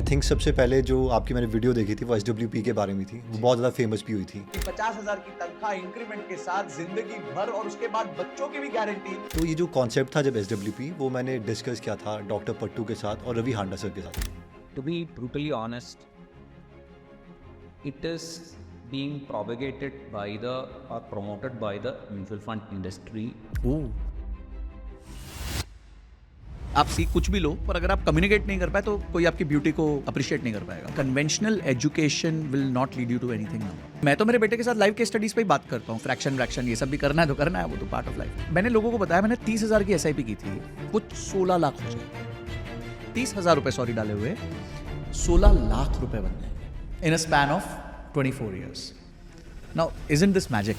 Think सबसे पहले जो आपकी मैंने वीडियो देखी थी वो SWP के बारे में थी, वो बहुत ज़्यादा फेमस भी हुई थी। 50,000 की तनख्वाह इंक्रीमेंट के साथ जिंदगी भर और उसके बाद बच्चों की भी गारंटी। तो ये जो कॉन्सेप्ट था जब SWP वो मैंने डिस्कस किया था डॉक्टर पट्टू के साथ और रवि हांडा सर के साथ। To be brutally honest, it is being propagated by the or promoted by the mutual fund industry. आप सीख कुछ भी लो, पर अगर आप कम्युनिकेट नहीं कर पाए तो कोई आपकी ब्यूटी को अप्रिशिएट नहीं कर पाएगा। Conventional education will not lead you to anything now. मैं तो मेरे बेटे के साथ लाइव केस स्टडीज पे ही बात करता हूँ। फ्रैक्शन ये सब भी करना है तो करना है, वो तो पार्ट ऑफ लाइफ। मैंने लोगों को बताया, मैंने 30,000 की SIP की थी, वो 16 लाख हो जाए। 30,000 रुपए सॉरी डाले हुए 16 लाख रुपए बन जाएंगे in a span of 24 years. Now isn't this magic?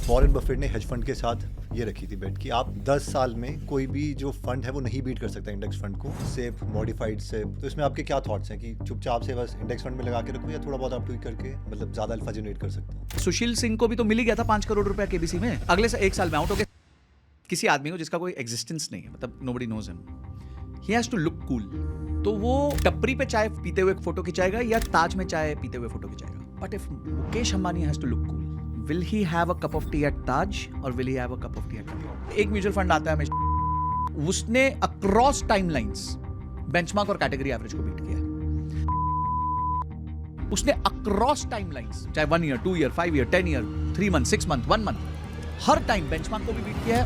Warren Buffett ने हेज फंड के साथ ये रखी थी बेट कि आप 10 साल में कोई भी जो फंड है वो नहीं बीट कर सकता इंडेक्स फंड को, सेफ मॉडिफाइड सेफ। तो इसमें आपके क्या थॉट्स हैं कि चुपचाप से बस इंडेक्स फंड में लगा के रखो या थोड़ा बहुत आप ट्वीक करके मतलब ज़्यादा अल्फा जनरेट कर सकते हो? सुशील सिंह को भी तो मिल ही गया था 5 करोड़ रुपया KBC में, अगले से 1 साल में आउट हो गए। किसी आदमी को जिसका कोई एग्जिस्टेंस नहीं है, मतलब nobody knows him, he has to look cool, तो वो टपरी पे चाय पीते हुए फोटो खिंचाएगा या ताज में चाय पीते हुए फोटो खिंचाएगा। But if Mukesh Ambani has to look cool, will he have a cup of tea at Taj or will he have a cup of tea at Taj? एक म्यूचुअल फंड आता है हमेशा, उसने अक्रॉस टाइमलाइंस बेंचमार्क और category average को beat किया है। उसने अक्रॉस टाइमलाइंस, चाहे 1 year, 2 year, 5 year, 10 year, 3 months, 6 months, 1 month, हर टाइम बेंचमार्क को भी बीट किया है।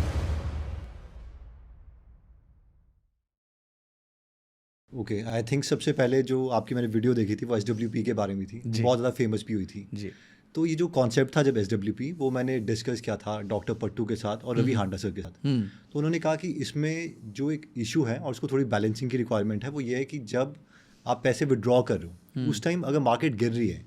ओके, आई थिंक सबसे पहले जो आपकी मैंने वीडियो देखी थी वो SWP के बारे में थी, बहुत ज़्यादा फेमस भी हुई थी जी। तो ये जो कॉन्सेप्ट था जब SWP वो मैंने डिस्कस किया था डॉक्टर पट्टू के साथ और रवि हांडा सर के साथ। तो उन्होंने कहा कि इसमें जो एक इशू है और उसको थोड़ी बैलेंसिंग की रिक्वायरमेंट है वो ये है कि जब आप पैसे विड्रॉ कर रहे हो उस टाइम अगर मार्केट गिर रही है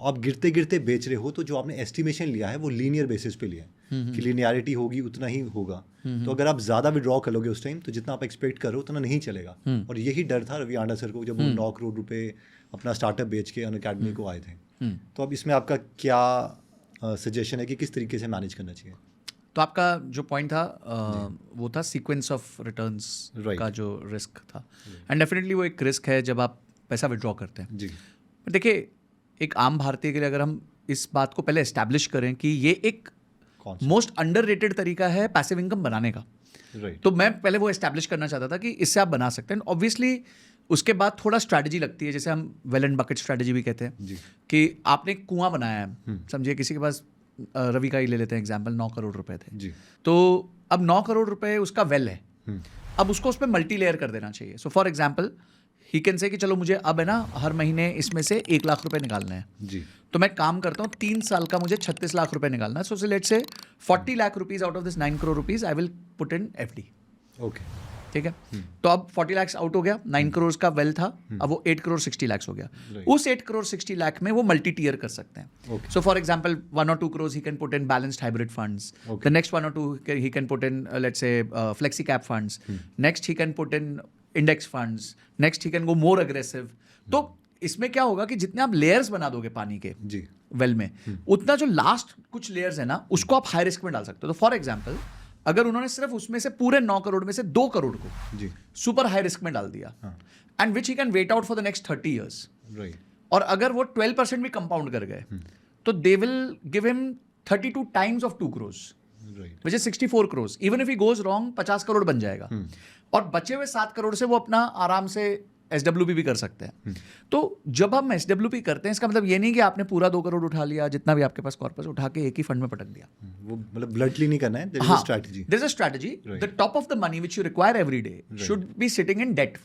आप गिरते गिरते बेच रहे हो तो जो आपने एस्टिमेशन लिया है वो लीनियर बेसिस पे लिया है कि लीनियरिटी होगी उतना ही होगा। तो अगर आप ज़्यादा विड्रॉ कर लोगे उस टाइम तो जितना आप एक्सपेक्ट करो उतना नहीं चलेगा। और यही डर था रवि हांडा सर को जब वो 9 करोड़ रुपए अपना स्टार्टअप बेच के अनअकैडमी को आए थे। तो अब इसमें आपका क्या सजेशन है कि किस तरीके से मैनेज करना चाहिए? तो आपका जो पॉइंट था वो था सीक्वेंस ऑफ रिटर्न्स का जो रिस्क था, एंड डेफिनेटली वो एक रिस्क है जब आप पैसा विड्रॉ करते हैं। जी देखिए, एक आम भारतीय के लिए अगर हम इस बात को पहले एस्टैब्लिश करें कि ये एक मोस्ट अंडररेटेड तरीका है पैसिव इनकम बनाने का, तो मैं पहले वो एस्टैब्लिश करना चाहता था कि इससे आप बना सकते हैं। ऑब्वियसली उसके बाद थोड़ा स्ट्रैटेजी लगती है, जैसे हम वेल एंड बकेट स्ट्रैटेजी भी कहते हैं कि आपने एक कुआं बनाया है, समझिए किसी के पास, रवि का ही ले लेते हैं एग्जांपल, 9 करोड़ रुपए थे जी। तो अब 9 करोड़ रुपए उसका वेल है, अब उसको उस पर मल्टी लेयर कर देना चाहिए। सो for example he can say कि चलो मुझे अब है ना हर महीने इसमें से 1 लाख रुपए निकालने हैं जी। तो मैं काम करता हूँ 3 साल का मुझे 36 लाख रुपए निकालना है। So let's say 40 lakh rupees out of this 9 crore rupees I will put in FD। Okay, ठीक है। तो अब 40 लाख आउट हो गया, 9 करोड़ का वेल था, अब वो 8 करोड़ 60 लाख हो गया। उस 8 करोड़ 60 लाख में वो मल्टी टीयर कर सकते हैं। So for example 1 or 2 crores he can put in balanced hybrid funds. The next 1 or 2 he can put in let's say flexi cap funds. Next he can put in index funds. Next he can go more aggressive. तो इसमें क्या होगा कि जितने आप layers बना दोगे पानी के जी वेल में, उतना जो लास्ट कुछ लेयर्स है ना उसको आप हाई रिस्क में डाल सकते हो। तो फॉर एग्जांपल अगर उन्होंने सिर्फ उसमें से पूरे 9 करोड़ में से 2 करोड़ को जी सुपर हाई रिस्क में डाल दिया, and which he can wait out for the next 30 years, right, और अगर वो 12% भी कंपाउंड कर गए तो they will give him 32 times of 2 crores, which is 64 crores. Even if he goes wrong 50 crore बन जाएगा, और बचे हुए 7 करोड़ से वो अपना आराम से SWP भी कर सकते हैं। तो जब हम SWP करते हैं इसका मतलब ये नहीं कि आपने पूरा 2 करोड़ उठा लिया, जितना भी आपके पास कॉर्पस उठा के एक ही फंड में पटक दिया। वो मतलब ब्लडली नहीं करना है, there is a strategy. There is a strategy. The top of the money which you require every day should be sitting in debt.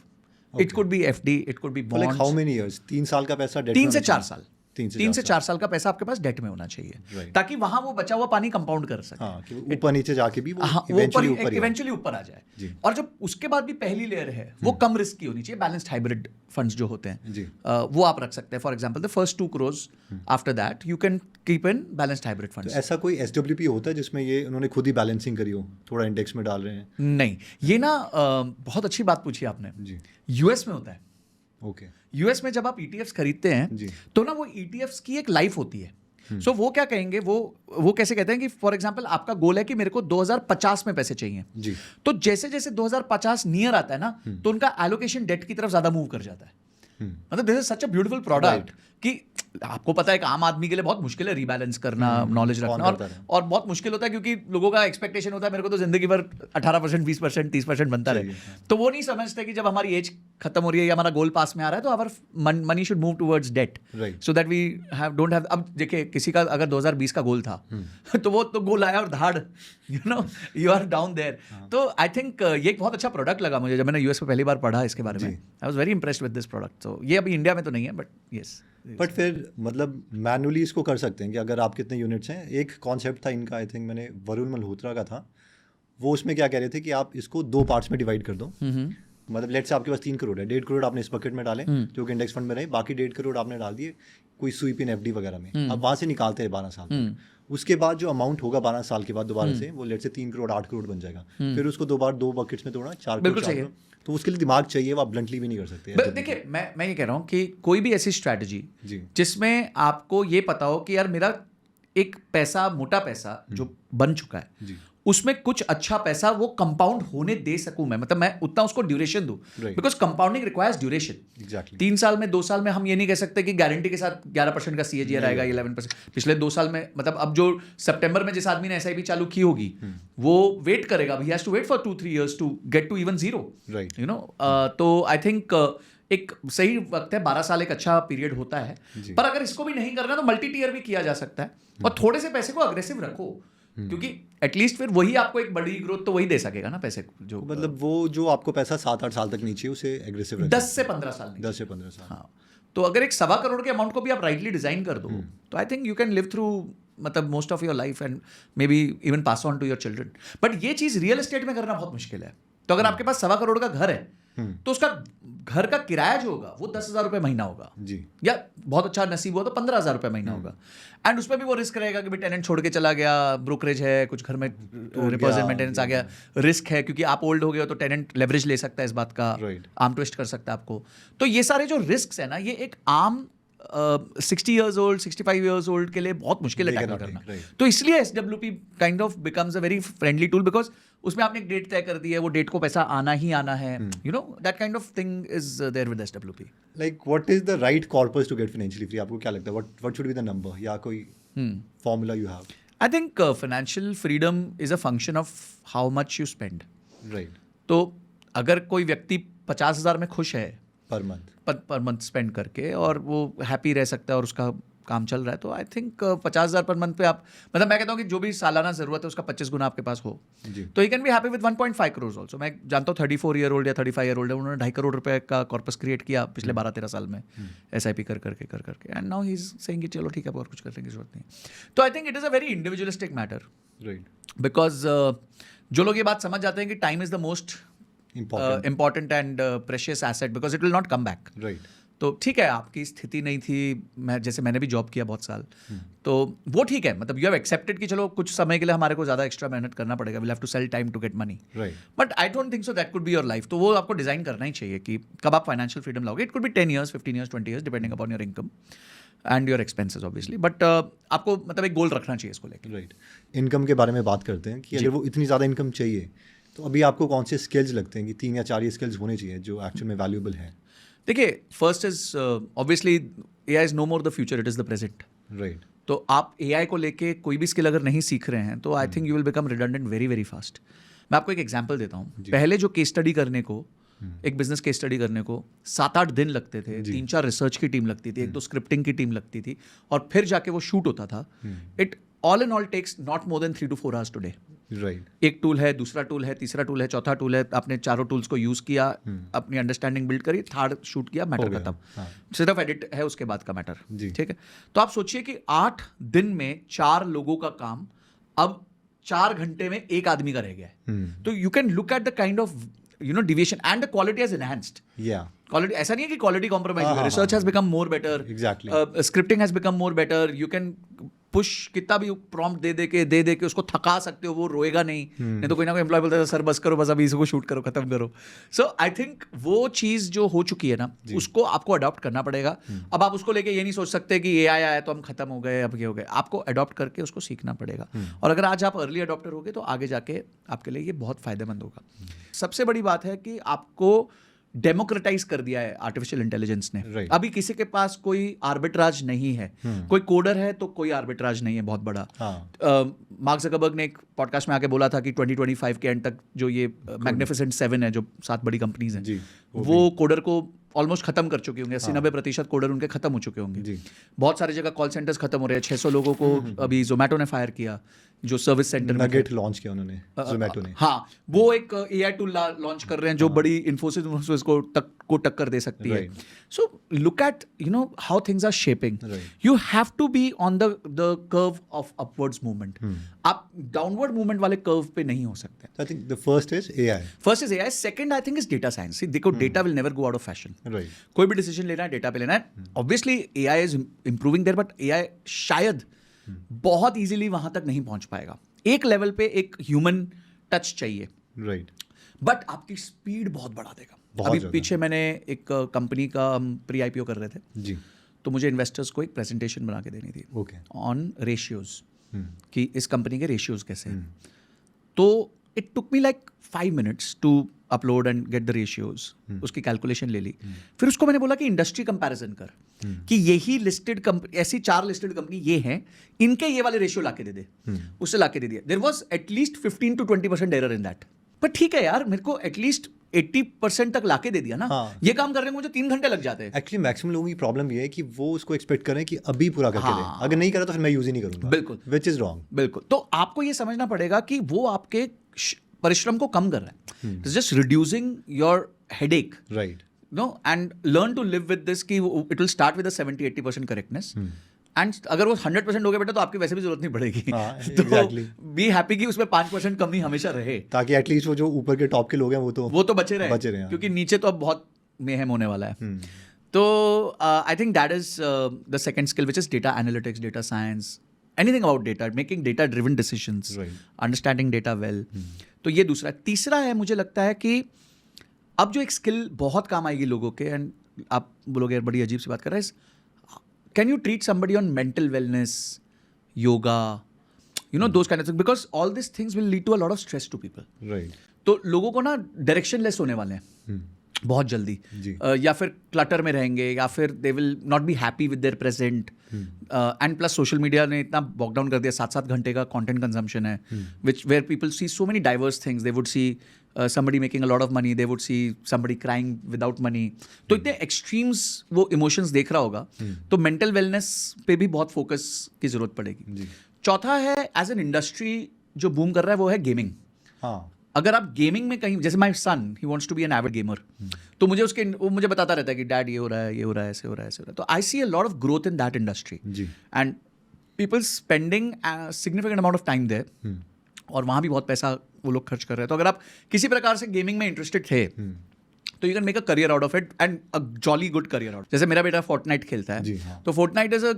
It could be FD, it could be bonds. Like how many years? 3 साल का पैसा debt 3 से 4 साल। 3 से 4 साल का पैसा आपके पास डेट में होना चाहिए, ताकि वहां वो बचा हुआ पानी कंपाउंड कर सके। हाँ, कि ऊपर नीचे जाके भी वो इवेंचुअली ऊपर आ जाए। और जब उसके बाद भी पहली लेयर है वो कम रिस्क की होनी चाहिए। बैलेंस्ड हाइब्रिड फंड्स जो होते हैं वो आप रख सकते हैं। For example the first 2 crores, after that you can keep in balanced hybrid funds. ऐसा कोई SWP होता है जिसमें ये उन्होंने खुद ही बैलेंसिंग करी हो, थोड़ा इंडेक्स में डाल रहे हैं? नहीं, ये ना बहुत अच्छी बात पूछी आपने जी। US में होता है। ओके, US में जब आप ETFs खरीदते हैं तो ना वो ETFs की एक लाइफ होती है। सो वो क्या कहेंगे, वो कैसे कहते हैं कि फॉर एग्जांपल आपका गोल है कि मेरे को 2050 में पैसे चाहिए जी। तो जैसे जैसे 2050 नियर आता है ना तो उनका एलोकेशन डेट की तरफ ज्यादा मूव कर जाता है। मतलब this is such a beautiful product कि आपको पता है कि आम आदमी के लिए बहुत मुश्किल है रीबैलेंस करना, नॉलेज रखना, और बहुत मुश्किल होता है क्योंकि लोगों का एक्सपेक्टेशन होता है मेरे को तो जिंदगी भर 18%, 20%, 30% बनता रहे। तो वो नहीं समझते कि जब हमारी एज खत्म हो रही है या हमारा गोल पास में आ रहा है तो our money should move towards debt, so that we don't have. अब देखिए किसी का अगर 2020 का गोल था तो वो तो गोल आया और धाड़, यू आर डाउन देयर। तो आई थिंक ये एक बहुत अच्छा प्रोडक्ट लगा मुझे जब मैंने यूएस में पहली बार पढ़ा इसके बारे में। I was very impressed with this product. तो ये अभी इंडिया में तो नहीं है, बट यस। बट फिर मतलब मैनुअली इसको कर सकते हैं कि अगर आप कितने यूनिट्स हैं। एक कॉन्सेप्ट था इनका, आई थिंक मैंने वरुण मल्होत्रा का था, वो उसमें क्या कह रहे थे कि आप इसको 2 पार्ट्स में डिवाइड कर दो। मतलब लेट्स से आपके पास 3 करोड़ है, 1.5 करोड़ आपने इस बकेट में डाले जो कि इंडेक्स फंड में रहे, बाकी 1.5 करोड़ आपने डाल दिए कोई स्वीप इन एफडी वगैरह में। अब वहाँ से निकालते हैं 12 साल तक। उसके बाद जो अमाउंट होगा 12 साल के बाद दोबारा से वो लेट्स से 3 करोड़ 8 करोड़ बन जाएगा। फिर उसको 2 बकेट्स में तोड़ना 4 करोड़। तो उसके लिए दिमाग चाहिए, वो आप ब्लंटली भी नहीं कर सकते। देखिए मैं ये कह रहा हूँ कि कोई भी ऐसी स्ट्रैटेजी जिसमें आपको ये पता हो कि यार मेरा एक पैसा, मोटा पैसा जो बन चुका है उसमें कुछ अच्छा पैसा वो कंपाउंड होने दे सकूं मैं, मतलब मैं उतना उसको ड्यूरेशन दूं, बिकॉज कंपाउंडिंग रिक्वायर्स ड्यूरेशन। 3 साल में 2 साल में हम ये नहीं कह सकते कि गारंटी के साथ 11% का CAGR आएगा, 11%। पिछले 2 साल में मतलब अब जो सितंबर में जिस आदमी ने SIP चालू की होगी वो वेट करेगा, he has to wait for 2-3 years to get to even zero, you know. तो आई थिंक एक सही वक्त है, 12 साल एक अच्छा पीरियड होता है। पर अगर इसको भी नहीं करना तो मल्टी टीयर भी किया जा सकता है और थोड़े से पैसे को अग्रेसिव रखो, क्योंकि एटलीस्ट फिर वही आपको एक बड़ी ग्रोथ तो वही दे सकेगा ना पैसे जो, मतलब वो जो आपको पैसा 7-8 साल तक नीचे उसे एग्रेसिव 10 से 15 साल 10 से 15 साल। हाँ, तो अगर एक 1.25 करोड़ के अमाउंट को भी आप राइटली डिजाइन कर दो तो I think you can live through मतलब most of your life and maybe even pass on to your children. But ये चीज रियल एस्टेट में करना बहुत मुश्किल है। तो अगर आपके पास 1.25 करोड़ का घर है तो उसका घर का किराया जो होगा वो 10,000 रुपये महीना होगा जी, या बहुत अच्छा नसीब हुआ तो 15,000 रुपये महीना होगा। एंड उसमें भी वो रिस्क रहेगा कि भाई टेनेंट छोड़ के चला गया, ब्रोकरेज है, कुछ घर में रिपर्स एंड मेंटेनेंस आ गया, रिस्क है क्योंकि आप ओल्ड हो गए हो तो टेनेंट लेवरेज ले सकता है इस बात का, आर्म ट्विस्ट कर सकता है आपको। तो ये सारे जो रिस्क है ना, ये एक आम 60 years old, 65 years old के लिए बहुत मुश्किल है टैकल करना। तो इसलिए SWP kind of becomes a very friendly tool, because उसमें आपने एक डेट तय कर दी है, वो डेट को पैसा आना ही आना है, you know, that kind of thing is there with SWP। Like what is the right corpus to get financially free? आपको क्या लगता है, what should be the number या कोई formula you have? I think financial freedom is a function of how much you spend. Right. तो अगर कोई व्यक्ति 50,000 में खुश है पर मंथ स्पेंड करके और वो हैप्पी रह सकता है और उसका काम चल रहा है, तो आई थिंक 50,000 पर मंथ पे आप, मतलब मैं कहता हूँ कि जो भी सालाना जरूरत है उसका 25 गुना आपके पास हो तो you can be happy with 1.5 crore also. मैं जानता हूँ 34 year old या 35 year old है, उन्होंने 2.5 करोड़ रुपए का कॉर्पस क्रिएट किया पिछले 12-13 साल में SIP कर करके and now he is saying कि चलो ठीक है, और कुछ करने की जरूरत नहीं। तो I think it is a very individualistic matter, right, because जो लोग ये बात समझ जाते हैं कि time is the most important and precious asset because it will not come back. Right. तो ठीक है, आपकी स्थिति नहीं थी, मैंने भी जॉब किया बहुत साल, तो वो ठीक है, मतलब यू हैव एक्सेप्टेड कि चलो कुछ समय के लिए हमारे को ज़्यादा एक्स्ट्रा मेहनत करना पड़ेगा, will have to sell time to get money, but I don't think so that could be your life. तो वो आपको डिजाइन करना ही चाहिए कि कब आप फाइनेंशियल फ्रीडम लाओगे। It could be 10 years, 15 years, 20 years depending upon your income and your expenses obviously, but आपको मतलब एक गोल रखना चाहिए इसको लेकर। राइट। इनकम के बारे में बात करते हैं कि अगर वो इतनी ज़्यादा इनकम चाहिए तो अभी आपको कौन से स्किल्स लगते हैं कि 3 या 4 ये स्किल्स होने चाहिए जो एक्चुअल में वैल्यूएबल हैं? देखिए, first is obviously AI is no more the future, it is the present. Right. तो आप AI को लेके कोई भी स्किल अगर नहीं सीख रहे हैं तो I think you will become redundant very very fast. मैं आपको एक एग्जांपल देता हूँ। पहले जो केस स्टडी करने को, एक बिजनेस केस स्टडी करने को 7-8 दिन लगते थे, 3-4 रिसर्च की टीम लगती थी, 1-2 स्क्रिप्टिंग की टीम लगती थी, और फिर जाके वो शूट होता था। It all in all takes not more than 3 to 4 hours today. Right. एक टूल है, दूसरा टूल है, तीसरा टूल है, चौथा टूल है, आपने चारों टूल्स को यूज किया, अपनी अंडरस्टैंडिंग बिल्ड करी, थर्ड शूट किया, मैटर खत्म। सिर्फ एडिट है उसके बाद का मैटर, ठीक है। तो आप सोचिए कि 8 दिन में 4 लोगों का काम अब 4 घंटे में एक आदमी का रह गया है। तो you can look at the kind of deviation and the quality has enhanced. Quality, ऐसा नहीं है कि quality compromise हुआ, research has become more better, scripting has become more better, you can push कितना भी prompt दे के उसको थका सकते हो, वो रोएगा नहीं तो कोई ना कोई एम्प्लॉय बोलता है सर बस करो, बस अभी इसको शूट करो, खत्म करो। सो आई थिंक वो चीज़ जो हो चुकी है ना, उसको आपको अडॉप्ट करना पड़ेगा। अब आप उसको लेके ये नहीं सोच सकते कि AI आया तो हम खत्म हो गए, अब ये हो गए। आपको अडॉप्ट करके उसको सीखना पड़ेगा, और अगर आज आप अर्ली अडॉप्टर हो गए तो आगे जाके आपके लिए ये बहुत फायदेमंद होगा। सबसे बड़ी बात है कि आपको डेमोक्रेटाइज कर दिया है आर्टिफिशियल इंटेलिजेंस ने। Right. अभी किसी के पास कोई आर्बिट्राज नहीं है, कोई कोडर है तो कोई आर्बिट्राज नहीं है बहुत बड़ा। मार्क ज़करबर्ग ने एक पॉडकास्ट में आके बोला था कि 2025 के एंड तक जो ये मैग्निफिसेंट 7 है, जो 7 बड़ी कंपनीज हैं, वो कोडर को ऑलमोस्ट खत्म कर चुके होंगे। 80-90% कोडर उनके खत्म हो चुके होंगे। बहुत सारी जगह कॉल सेंटर्स खत्म हो रहे हैं। 600 लोगों को अभी जोमेटो ने फायर किया, जो सर्विस सेंटर में नगेट लॉन्च किया उन्होंने, जोमेटो ने। हाँ, वो एक एआई टूल लॉन्च कर रहे हैं जो बड़ी इन्फोसिस को टक्कर दे सकती है। So look at how things are shaping. You have to be on the curve of upwards movement. आप डाउनवर्ड मूवमेंट वाले कर्व पे नहीं हो सकते। I think the first is AI, second I think is data science. देखो, data will never go out of fashion. कोई भी decision लेना है डेटा पे लेना है। Obviously AI is improving there, but AI शायद बहुत इजीली वहां तक नहीं पहुंच पाएगा। एक लेवल पे एक ह्यूमन टच चाहिए, बट आपकी स्पीड बहुत बढ़ा देगा। अभी पीछे मैंने एक कंपनी का प्री आईपीओ कर रहे थे जी, तो मुझे इन्वेस्टर्स को एक प्रेजेंटेशन बना के देनी थी ऑन रेशियोज, कि इस कंपनी के रेशियोज कैसे हैं। तो it took me like 5 minutes to upload and get the ratios. उसकी कैलकुलेशन ले ली, फिर उसको मैंने बोला कि इंडस्ट्री कंपैरिजन कर, कि यही लिस्टेड कंपनी, ऐसी 4 लिस्टेड कंपनी ये हैं, इनके ये वाले रेशियो लाके दे दे। उससे लाके दे दिया। There was at least 15 to 20% error in that. पर ठीक है यार, मेरे को एटलीस्ट 80% तक लाके दे दिया ना। ये काम करने में मुझे 3 घंटे लग जाते हैं। एक्चुअली मैक्सिमम लोगों की प्रॉब्लम ये है कि वो उसको एक्सपेक्ट करें कि अभी पूरा करके दें, अगर नहीं करा तो फिर मैं यूज ही नहीं करूंगा। बिल्कुल, विच इज रॉन्ग। बिल्कुल। तो आपको ये समझना पड़ेगा कि वो आपके परिश्रम को कम कर रहा है। It's just reducing your headache, right? No, and learn to live with this, कि it will start with 70-80% correctness, and अगर वो 100% हो गया बेटा, तो आपकी वैसे भी जरूरत नहीं पड़ेगी। तो बी हैप्पी कि उसमें 5% कमी हमेशा रहे, ताकि एटलीस्ट वो जो ऊपर के टॉप के लोग हैं वो तो बचे रहे, क्योंकि नीचे तो अब बहुत मेहम होने वाला है। तो I think that is the second skill, which is data analytics, data science, anything about data, making data driven decisions, understanding data well. तो ये दूसरा। तीसरा है, मुझे लगता है कि अब जो एक स्किल बहुत काम आएगी लोगों के, एंड आप बोलोगे यार बड़ी अजीब सी बात कर रहे हैं, can you treat somebody on mental wellness, yoga, those kind of things, because all this things will lead to a lot of stress to people. Right. तो लोगों को ना डायरेक्शनलेस होने वाले हैं बहुत जल्दी, या फिर क्लटर में रहेंगे, या फिर they will not be happy with their present. And plus social media ने इतना बॉकडाउन कर दिया, 7-7 घंटे का कंटेंट कंजम्पशन है, which where people see so many diverse things. They would see somebody making a lot of money, they would see somebody crying without money. तो इतने extremes वो इमोशंस देख रहा होगा, तो मेंटल वेलनेस पे भी बहुत फोकस की जरूरत पड़ेगी। चौथा है, एज एन इंडस्ट्री जो बूम कर रहा है वो है गेमिंग। अगर आप गेमिंग में कहीं, जैसे my son, he wants to be an avid gamer, तो वो मुझे बताता रहता है कि डैड ये हो रहा है, ये हो रहा है, ऐसे हो रहा है, ऐसे हो रहा है। तो I see a lot of growth in that industry, and people spending significant amount of time there, और वहाँ भी बहुत पैसा वो लोग खर्च कर रहे हैं। तो अगर आप किसी प्रकार से गेमिंग में इंटरेस्टेड थे, तो you can make a career out of it, and a jolly good career out. जैसे मेरा बेटा फोर्टनाइट खेलता है, तो Fortnite is a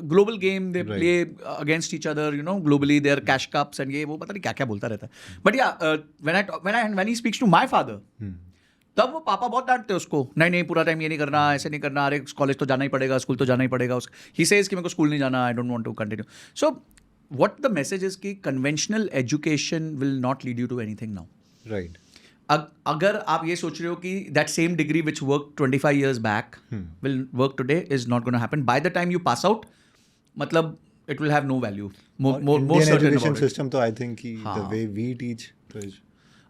global game, they play against each other, globally, there cash cups and ये वो पता नहीं क्या क्या बोलता रहता है। बट या when he speaks to my father, तब वो पापा बहुत डांटते उसको, नहीं पूरा टाइम ये नहीं करना, ऐसे नहीं करना, अरे कॉलेज तो जाना ही पड़ेगा, स्कूल तो जाना ही पड़ेगा। ही सेज कि मेरे को स्कूल नहीं जाना, I don't want to continue. So what the message is कि conventional education will not lead you to anything now. Right. अगर आप ये सोच रहे हो कि that same degree which worked 25 years back will work today is not going to happen. By the time you pass out, मतलब it will have no value. More certain education system तो I think कि the way we teach तो is.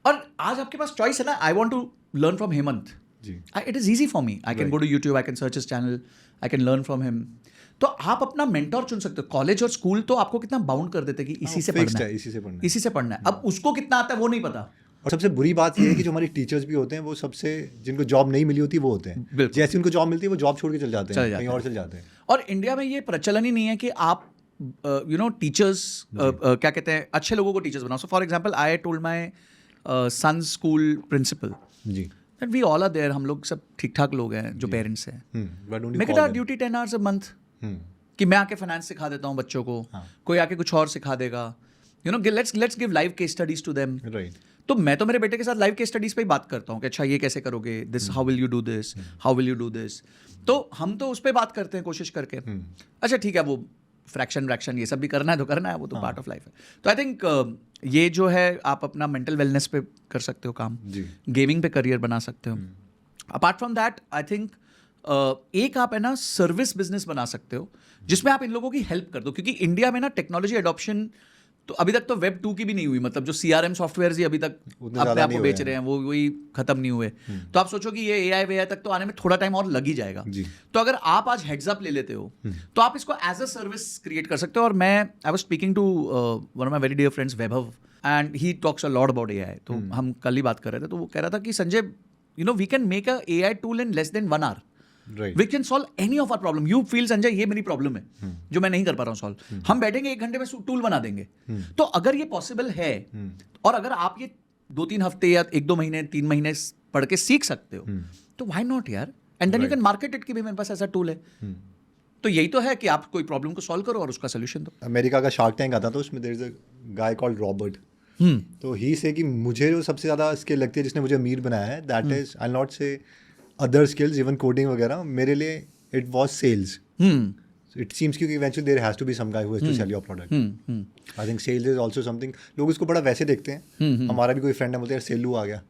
और आज आपके पास choice है ना. I want to learn from Hemant. Ji. It is easy for me. I can go to YouTube. I can search his channel. I can learn from him. तो आप अपना mentor चुन सकते हो। कॉलेज और स्कूल तो आपको कितना बाउंड कर देते हैं कि इसी से पढ़ना है, इसी से पढ़ना है। अब उसको कितना आता है वो नहीं पता। और सबसे बुरी बात ये है कि जो हमारे टीचर्स भी होते हैं, वो सबसे जिनको जॉब नहीं मिली होती वो होते हैं, जैसे उनको जॉब मिलती है वो जॉब छोड़ के चल जाते हैं, कहीं और चल जाते हैं। और इंडिया में ये प्रचलन ही नहीं है कि आप टीचर्स क्या कहते हैं, अच्छे लोगों को टीचर्स बनाओ। So for example, I told my son school principal ji that we all are there, हम लोग सब ठीक ठाक लोग हैं जो पेरेंट्स हैं, make it our duty 10 hours a month कि मैं आके फाइनेंस सिखा देता हूँ बच्चों को, कोई आके कुछ और सिखा देगा, let's give live case studies to them. तो मैं तो मेरे बेटे के साथ लाइव केस स्टडीज पे ही बात करता हूँ कि अच्छा ये कैसे करोगे, this how will you do this, how will you do this. तो हम तो उस पर बात करते हैं कोशिश करके। अच्छा ठीक है, वो फ्रैक्शन ये सब भी करना है तो करना है, वो तो पार्ट ऑफ लाइफ है। तो आई थिंक ये जो है, आप अपना मेंटल वेलनेस पे कर सकते हो काम, गेमिंग पे करियर बना सकते हो। Apart from that I think एक आप है ना सर्विस बिजनेस बना सकते हो जिसमें आप इन लोगों की हेल्प कर दो, क्योंकि इंडिया में ना टेक्नोलॉजी अडॉप्शन तो अभी तक तो वेब 2 की भी नहीं हुई, मतलब जो CRM सॉफ्टवेयर ही अभी तक अपने आप को बेच रहे हैं वो वही खत्म नहीं हुए। तो आप सोचो कि ये AI तक तो आने में थोड़ा टाइम और लग ही जाएगा। तो अगर आप आज हेड्स अप ले लेते हो तो आप इसको एज अ सर्विस क्रिएट कर सकते हो। और मैं I was speaking to one of my very dear friends Vaibhav, and he talks a lot about AI। तो हम कल ही बात कर रहे थे, तो वो कह रहा था कि Sanjay we can make a AI tool in less than 1 hour। We can solve any of our problem. You feel Sanjay ये मेरी प्रॉब्लम है जो मैं नहीं कर पा रहा हूँ सॉल्व, हम बैठेंगे 1 घंटे में टूल बना देंगे। तो अगर ये पॉसिबल है और अगर आप ये 2-3 हफ्ते या 1-2 महीने 3 महीने पढ़ के सीख सकते हो तो व्हाई नॉट यार, and then you can market it कि भाई मेरे पास ऐसा टूल है। तो यही तो है कि आप कोई प्रॉब्लम को सॉल्व करो और उसका सोल्यूशन दो। अमेरिका का शार्क टैंक आता था, उसमें there is a guy called Robert. तो ही से कि मुझे जो सबसे ज़्यादा स्किल लगती है जिसने मुझे अमीर बनाया है, that is I not say other skills even coding वगैरह, मेरे लिए it was sales. It seems क्योंकि eventually there has to be some guy who has to sell your product. I think sales is also something, लोग इसको बड़ा वैसे देखते हैं। हमारा भी कोई फ्रेंड है, बोलते हैं सेलू आ गया,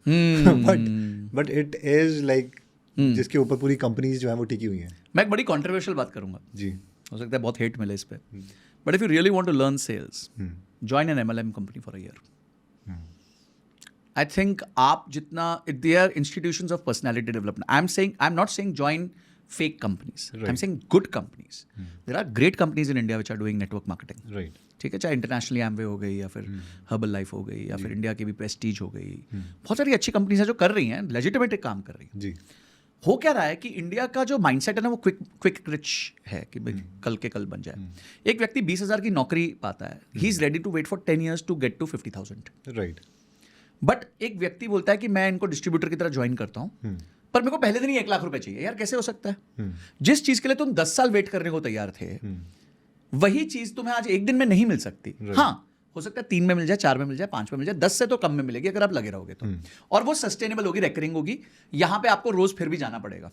बट इट इज लाइक जिसके ऊपर पूरी कंपनीज जो है वो टिकी हुई हैं। मैं एक बड़ी कंट्रोवर्शियल बात करूंगा जी, हो सकता है बहुत हेट मिले इस पे, but if you really want to learn sales, join an MLM company for a year. I think आप जितना they are institutions of personality development. I'm not saying join fake companies. Right. I'm saying good companies. There are great companies in India which are doing network marketing. Right. ठीक है, चाहे internationally Amway हो गई या फिर herbal life हो गई या फिर इंडिया की भी प्रेस्टीज हो गई, बहुत सारी अच्छी कंपनीज हैं जो कर रही हैं, लेजिटिमेट काम कर रही हैं। जी। हो क्या रहा है कि इंडिया का जो माइंडसेट है ना वो क्विक रिच है कि भाई कल के कल बन जाए। एक व्यक्ति 20,000 की नौकरी पाता है, he is ready to wait for 10 years to get to 50,000। Right. But एक व्यक्ति बोलता है कि मैं इनको डिस्ट्रीब्यूटर की तरह ज्वाइन करता हूँ पर मेरे को पहले दिन ही 1 लाख रुपए चाहिए। यार कैसे हो सकता है? जिस चीज के लिए तुम 10 साल वेट करने को तैयार थे वही चीज तुम्हें आज 1 दिन में नहीं मिल सकती। हाँ, हो सकता है 3 में मिल जाए, 4 में मिल जाए, 5 में मिल जाए, 10 से तो कम में मिलेगी अगर आप लगे रहोगे तो। और वो सस्टेनेबल होगी, रेकरिंग होगी। यहाँ पे आपको रोज फिर भी जाना पड़ेगा,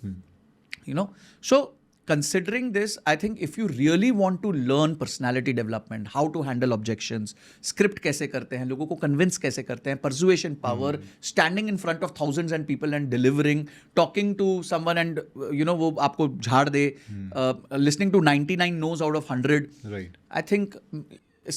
you know. So considering this, I think if you really want to learn personality development, how to handle objections, script कैसे करते हैं, लोगों को convince कैसे करते हैं, persuasion power, standing in front of thousands and people and delivering, talking to someone and वो आपको झाड़ दे, listening to 99 no's out of 100. Right. I think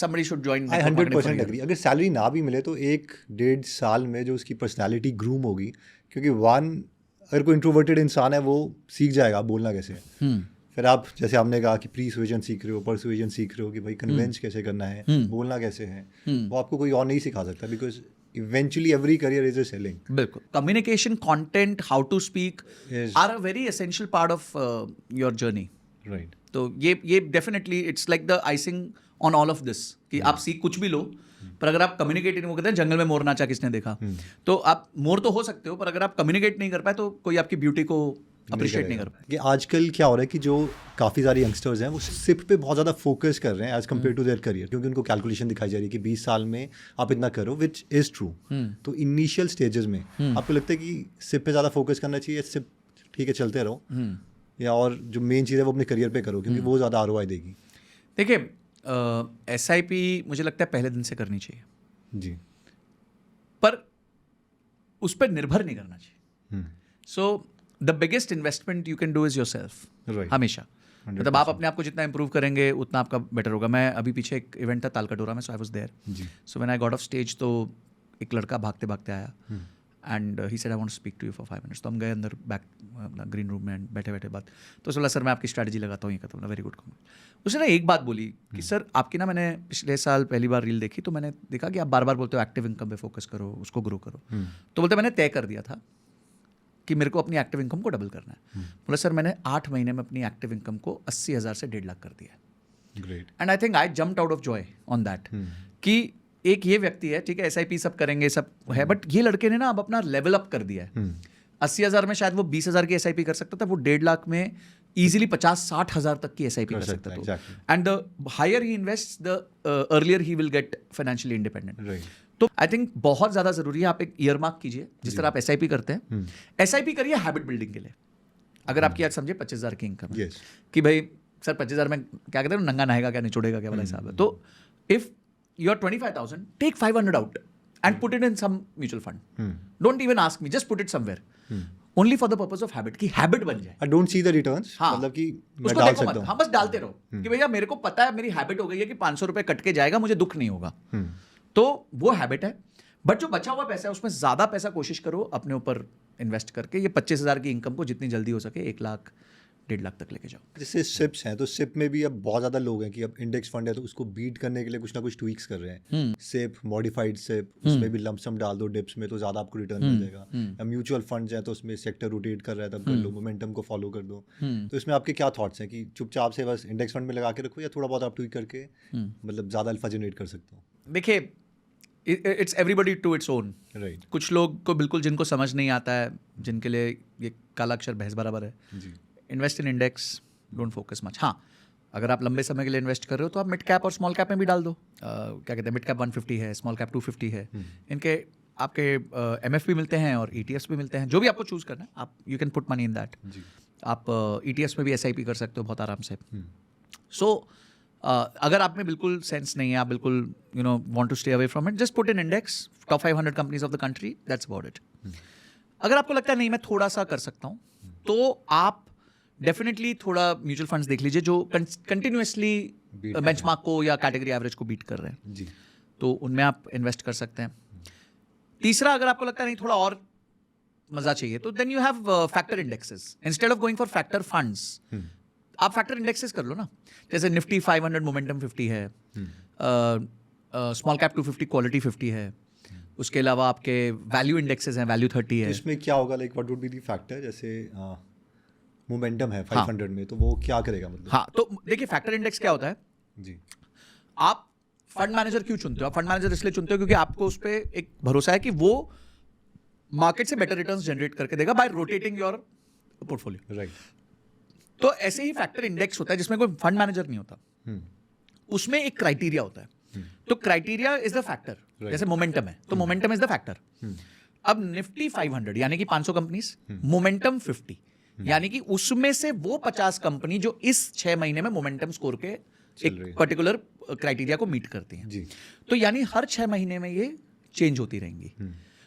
somebody should join. I 100% agree. अगर सैलरी ना भी मिले तो 1-1.5 साल में जो उसकी पर्सनैलिटी ग्रूम होगी, क्योंकि अगर कोई इंट्रोवर्टेड इंसान है वो सीख जाएगा बोलना कैसे है। फिर आप जैसे आपने कहा कि प्रीसुएजन सीख रहे हो, परसुएजन सीख रहे हो कि भाई कन्विंस कैसे करना है, बोलना कैसे है, वो आपको कोई और नहीं सिखा सकता, because eventually every career is a selling. बिल्कुल, communication, content, how to speak are a very essential part of your journey. Right. तो ये definitely it's like the icing on all of this कि आप सीख कुछ भी लो पर अगर आप कम्युनिकेट नहीं करते, जंगल में मोर नाचा किसने देखा, तो आप मोर तो हो सकते हो पर अगर आप कम्युनिकेट नहीं कर पाए तो कोई आपकी ब्यूटी को अप्रिशिएट नहीं कर पाए। कि आजकल क्या हो रहा है कि जो काफ़ी सारे यंगस्टर्स हैं वो सिप पे बहुत ज़्यादा फोकस कर रहे हैं as compared to their career, क्योंकि उनको कैलकुलेशन दिखाई जा रही है कि 20 साल में आप इतना करो, विच इज़ ट्रू। तो इनिशियल स्टेजेस में आपको लगता है कि सिप पे ज़्यादा फोकस करना चाहिए, सिप ठीक है चलते रहो, या और जो मेन चीज़ है वो अपने करियर पे करो क्योंकि वो ज़्यादा ROI देगी? देखिए, SIP मुझे लगता है पहले दिन से करनी चाहिए जी, पर उस पर निर्भर नहीं करना चाहिए। So the biggest investment you can do is your self, हमेशा। मतलब आप अपने आप को जितना इंप्रूव करेंगे उतना आपका बेटर होगा। मैं अभी पीछे एक इवेंट था तालकटोरा में, so I was there. So when I got off stage तो एक लड़का भागते भागते आया and he said I want to speak to you for 5 minutes। तो हम गए अंदर बैक अपना ग्रीन रूम में, बैठे बैठे बात, तो बोला सर मैं आपकी स्ट्रैटेजी लगाता हूँ, ये कहता हूँ वेरी गुड। उसने ना एक बात बोली कि सर आपकी ना, मैंने पिछले साल पहली बार रील देखी तो मैंने देखा कि आप बार बार बोलते हो एक्टिव इनकम पे फोकस करो, उसको ग्रो करो। तो बोलते मैंने तय कर दिया था कि मेरे को अपनी एक्टिव इनकम को डबल करना है। बोला सर मैंने 8 महीने में अपनी एक्टिव इनकम को 80,000 से 1.5 लाख कर दिया है। Great. And I think I jumped out of Joy on that कि एक ये व्यक्ति है, ठीक है SIP सब करेंगे सब है, बट ये लड़के ने ना अब अपना लेवल अप कर दिया है। 80,000 में शायद वो 20,000 की SIP कर सकता था, वो 1.5 लाख में इजीली 50-60 हज़ार तक की SIP कर सकता था। And the higher he invest the earlier he will get financially independent. तो आई थिंक बहुत ज़्यादा ज़रूरी है, आप एक ईयर मार्क कीजिए जिस तरह आप SIP करते हैं, SIP करिए हैबिट बिल्डिंग के लिए। अगर आपकी आज समझिए 25,000 की इनकम है कि भाई सर 25,000 में क्या कहते हैं, नंगा नहाएगा क्या निचोड़ेगा क्या वाला हिसाब है। तो if you are 25,000, take 500 out and put it in some mutual fund. Don't even ask me, just put it somewhere. Only for the purpose of habit, की हैबिट बन जाए। I don't see the returns, हाँ, मतलब कि मैं उसको डाल देखो सकता मत, हूँ। हाँ बस डालते रहो कि भैया मेरे को पता है, मेरी हैबिट हो गई है कि 500 रुपए कट के जाएगा, मुझे दुख नहीं होगा। तो वो हैबिट है। बट जो बचा हुआ पैसा है उसमें ज्यादा पैसा कोशिश करो अपने ऊपर इन्वेस्ट करके। ये 25,000 की इनकम को जितनी जल्दी हो सके 1 लाख 1.5 लाख तक लेके जाओ। जैसे सिप्स हैं, तो सिप में भी अब बहुत ज़्यादा लोग हैं कि अब इंडेक्स फंड है तो उसको बीट करने के लिए कुछ ना कुछ ट्वीक्स कर रहे हैं। सिप, मॉडिफाइड सिप, उसमें भी लमसम डाल दो डिप्स में तो ज़्यादा आपको रिटर्न मिलेगा। या म्यूचुअल फंड्स हैं तो उसमें सेक्टर रोटेट कर रहा है तब कर लो, मोमेंटम को फॉलो कर दो। तो इसमें आपके क्या थॉट्स हैं कि चुपचाप से बस इंडेक्स फंड में लगा के रखो या थोड़ा बहुत आप ट्वीक करके मतलब ज़्यादा अल्फा जनरेट कर सकते हो? देखिए, it's everybody to its own. Right कुछ लोग को बिल्कुल जिनको समझ नहीं आता है, जिनके लिए ये काला अक्षर भैंस बराबर है, जी। Invest in index, don't focus much. हाँ, अगर आप लंबे समय के लिए इन्वेस्ट कर रहे हो तो आप मिड कैप और स्मॉल कैप में भी डाल दो। क्या कहते हैं, मिड कैप 150 है, स्मॉल कैप 250 है। इनके आपके MF भी मिलते हैं और ETFs भी मिलते हैं, जो भी आपको चूज करना है आप you can put money in that. आप ETFs में भी SIP कर सकते हो बहुत आराम से। सो अगर आप में बिल्कुल सेंस नहीं है, आप बिल्कुल want to stay away from it, just put in index, top 500 companies of the country, that's about it. अगर आपको लगता है नहीं मैं थोड़ा सा कर सकता हूँ, तो आप डेफिनेटली थोड़ा म्यूचुअल फंड्स देख लीजिए जो कंटिन्यूसली बेंचमार्क को या कैटेगरी एवरेज को बीट कर रहे हैं। जी। तो उनमें आप इन्वेस्ट कर सकते हैं। तीसरा, अगर आपको लगता है नहीं थोड़ा और मजा चाहिए, तो then you have factor indexes instead of going for factor funds. आप फैक्टर इंडेक्सेस कर लो ना, जैसे निफ्टी 500 मोमेंटम 50 है, स्मॉल कैप 250 क्वालिटी 50 है, उसके अलावा आपके वैल्यू इंडेक्सेस हैं, वैल्यू 30 है। इसमें क्या होगा, like what would be the factor? जैसे मोमेंटम है 500 में, तो वो क्या करेगा मतलब? हाँ, तो देखिए फैक्टर इंडेक्स क्या होता है। जी। आप फंड मैनेजर क्यों चुनते हो? आप फंड मैनेजर इसलिए चुनते हो क्योंकि आपको उस पर एक भरोसा है कि वो मार्केट से बेटर रिटर्न्स जनरेट करके देगा bye rotating your portfolio. Right. तो ऐसे ही फैक्टर इंडेक्स होता है जिसमें कोई फंड मैनेजर नहीं होता, उसमें एक क्राइटेरिया होता है। तो क्राइटेरिया इज द फैक्टर। जैसे मोमेंटम है तो मोमेंटम इज द फैक्टर। अब निफ्टी 500 यानी कि 500 कंपनीज, मोमेंटम 50 यानी कि उसमें से वो 50 कंपनी जो इस 6 महीने में मोमेंटम स्कोर के एक पर्टिकुलर क्राइटेरिया को मीट करती हैं। जी। तो यानी हर 6 महीने में ये चेंज होती रहेंगी।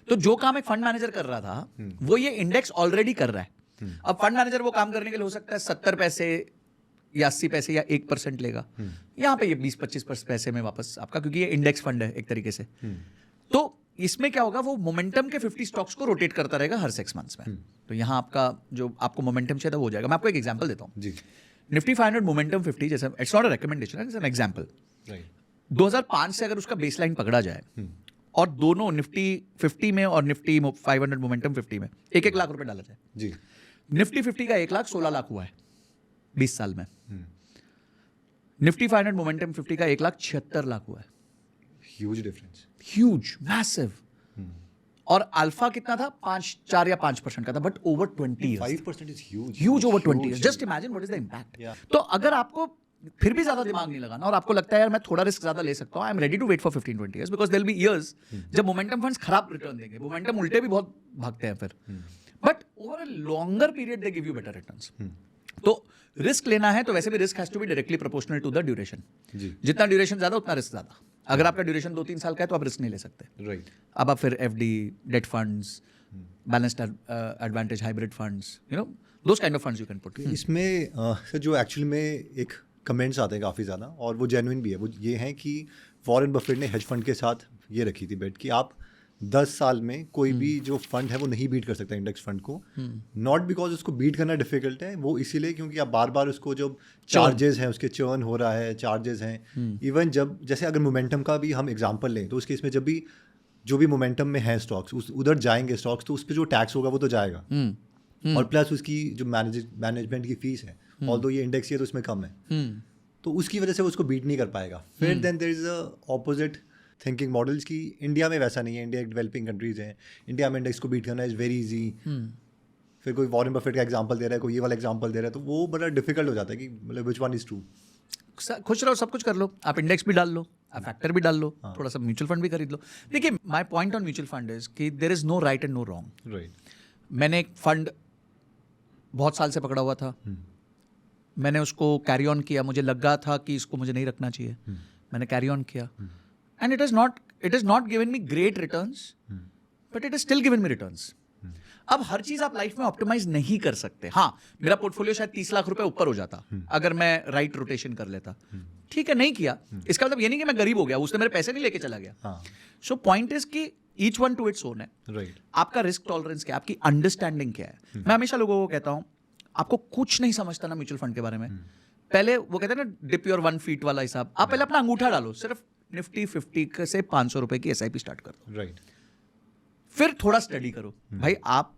तो जो काम एक फंड मैनेजर कर रहा था वो ये इंडेक्स ऑलरेडी कर रहा है। अब फंड मैनेजर वो काम करने के लिए हो सकता है 70 पैसे या 80 पैसे या 1% लेगा, यहाँ पे ये 20-25 पैसे में वापस आपका, क्योंकि ये इंडेक्स फंड है एक तरीके से। तो इसमें क्या होगा, वो मोमेंटम के 50 स्टॉक्स को रोटेट करता रहेगा हर 6 मंथ्स में। तो यहाँ आपका जो आपको मोमेंटम चाहिए था वो हो जाएगा। मैं आपको एक एग्जांपल देता हूँ। जी। निफ्टी 500 मोमेंटम 50, जैसे it's not a recommendation, it's an example. 2005 से अगर उसका बेसलाइन पकड़ा जाए और दोनों निफ्टी 50 में और निफ्टी 500 मोमेंटम 50 में 1-1 लाख रुपए डाला जाए, जी। निफ्टी 50 का 1 लाख 16 लाख हुआ है 20 साल में। निफ्टी 500 मोमेंटम 50 का 1 लाख 76 लाख हुआ है। Huge difference. Huge, massive. और अल्फा कितना था? 4 या 5% का था, but over 20 years। 5% is huge. Huge over 20 years। Just imagine what is the impact. तो अगर आपको फिर भी ज्यादा दिमाग नहीं लगाना और आपको लगता है यार मैं थोड़ा रिस्क ज्यादा ले सकता हूं, I am ready to wait for 15-20 years, because there will be years जब मोमेंटम फंड्स खराब रिटर्न देंगे, मोमेंटम उल्टे भी बहुत भागते हैं फिर, but over a longer period they give you better returns. तो रिस्क लेना है तो वैसे भी risk has to be directly proportional to the duration. जितना ड्यूरेशन ज्यादा उतना रिस्क ज्यादा। अगर आपका ड्यूरेशन 2-3 साल का है तो आप रिस्क नहीं ले सकते। राइट। अब आप फिर FD, date funds, balanced advantage hybrid funds, those kind of funds you can put. इसमें सर जो एक्चुअल में एक कमेंट्स आते हैं काफ़ी ज़्यादा और वो जेन्युइन भी है, वो ये हैं कि वॉरेन बफेट ने हेज फंड के साथ ये रखी थी बेट कि आप 10 साल में कोई भी जो फंड है वो नहीं बीट कर सकता इंडेक्स फंड को। नॉट बिकॉज उसको बीट करना डिफिकल्ट है, वो इसीलिए क्योंकि आप बार बार उसको जो चार्जेस हैं उसके चर्न हो रहा है, चार्जेस हैं। इवन जब जैसे अगर मोमेंटम का भी हम एग्जांपल लें तो उसके इसमें जब भी जो भी मोमेंटम में है स्टॉक्स उधर जाएंगे स्टॉक्स, तो उस पर जो टैक्स होगा वो तो जाएगा। और प्लस उसकी जो मैनेजमेंट की फीस है, ऑल्दो ये इंडेक्स है तो उसमें कम है, तो उसकी वजह से वो उसको बीट नहीं कर पाएगा। फिर then there is a opposite thinking models की इंडिया में वैसा नहीं है। इंडिया एक डेवलपिंग कंट्रीज है, इंडिया में इंडेक्स को बीट करना इज़ वेरी इजी। फिर कोई वॉरेन बफेट का एग्जांपल दे रहा है, कोई ये वाला एग्जांपल दे रहा है, तो वो बड़ा डिफिकल्ट हो जाता है कि मतलब विच वन इज ट्रू। खुश रहो, सब कुछ कर लो, आप इंडेक्स भी डाल लो, आप फैक्टर भी डाल लो, थोड़ा सा म्यूचुअल फंड भी खरीद लो। देखिए my point on mutual fund is कि there is no right and no wrong. Right. मैंने एक फंड बहुत साल से पकड़ा हुआ था, मैंने उसको कैरी ऑन किया, मुझे लगा था कि इसको मुझे नहीं रखना चाहिए, मैंने कैरी ऑन किया and it is not given me great returns, but it is still given me returns. अब हर चीज आप लाइफ में ऑप्टिमाइज नहीं कर सकते। हाँ, मेरा पोर्टफोलियो शायद 30 लाख रुपए ऊपर हो जाता अगर मैं राइट रोटेशन कर लेता। ठीक है, नहीं किया, इसका मतलब ये नहीं कि मैं गरीब हो गया, उसने मेरे पैसे नहीं लेके चला गया। सो पॉइंट इज कि each one two its own है। राइट, आपका रिस्क टॉलरेंस क्या है, आपकी अंडरस्टैंडिंग क्या है। मैं हमेशा लोगों को कहता हूं, आपको कुछ नहीं समझता ना म्यूचुअल फंड के बारे में, पहले वो कहते हैं ना डिप योर 1 फीट वाला हिसाब, आप पहले अपना अंगूठा डालो, सिर्फ निफ्टी 50 से 500 रुपए की SIP स्टार्ट कर दो। राइट, फिर थोड़ा स्टडी करो। भाई आप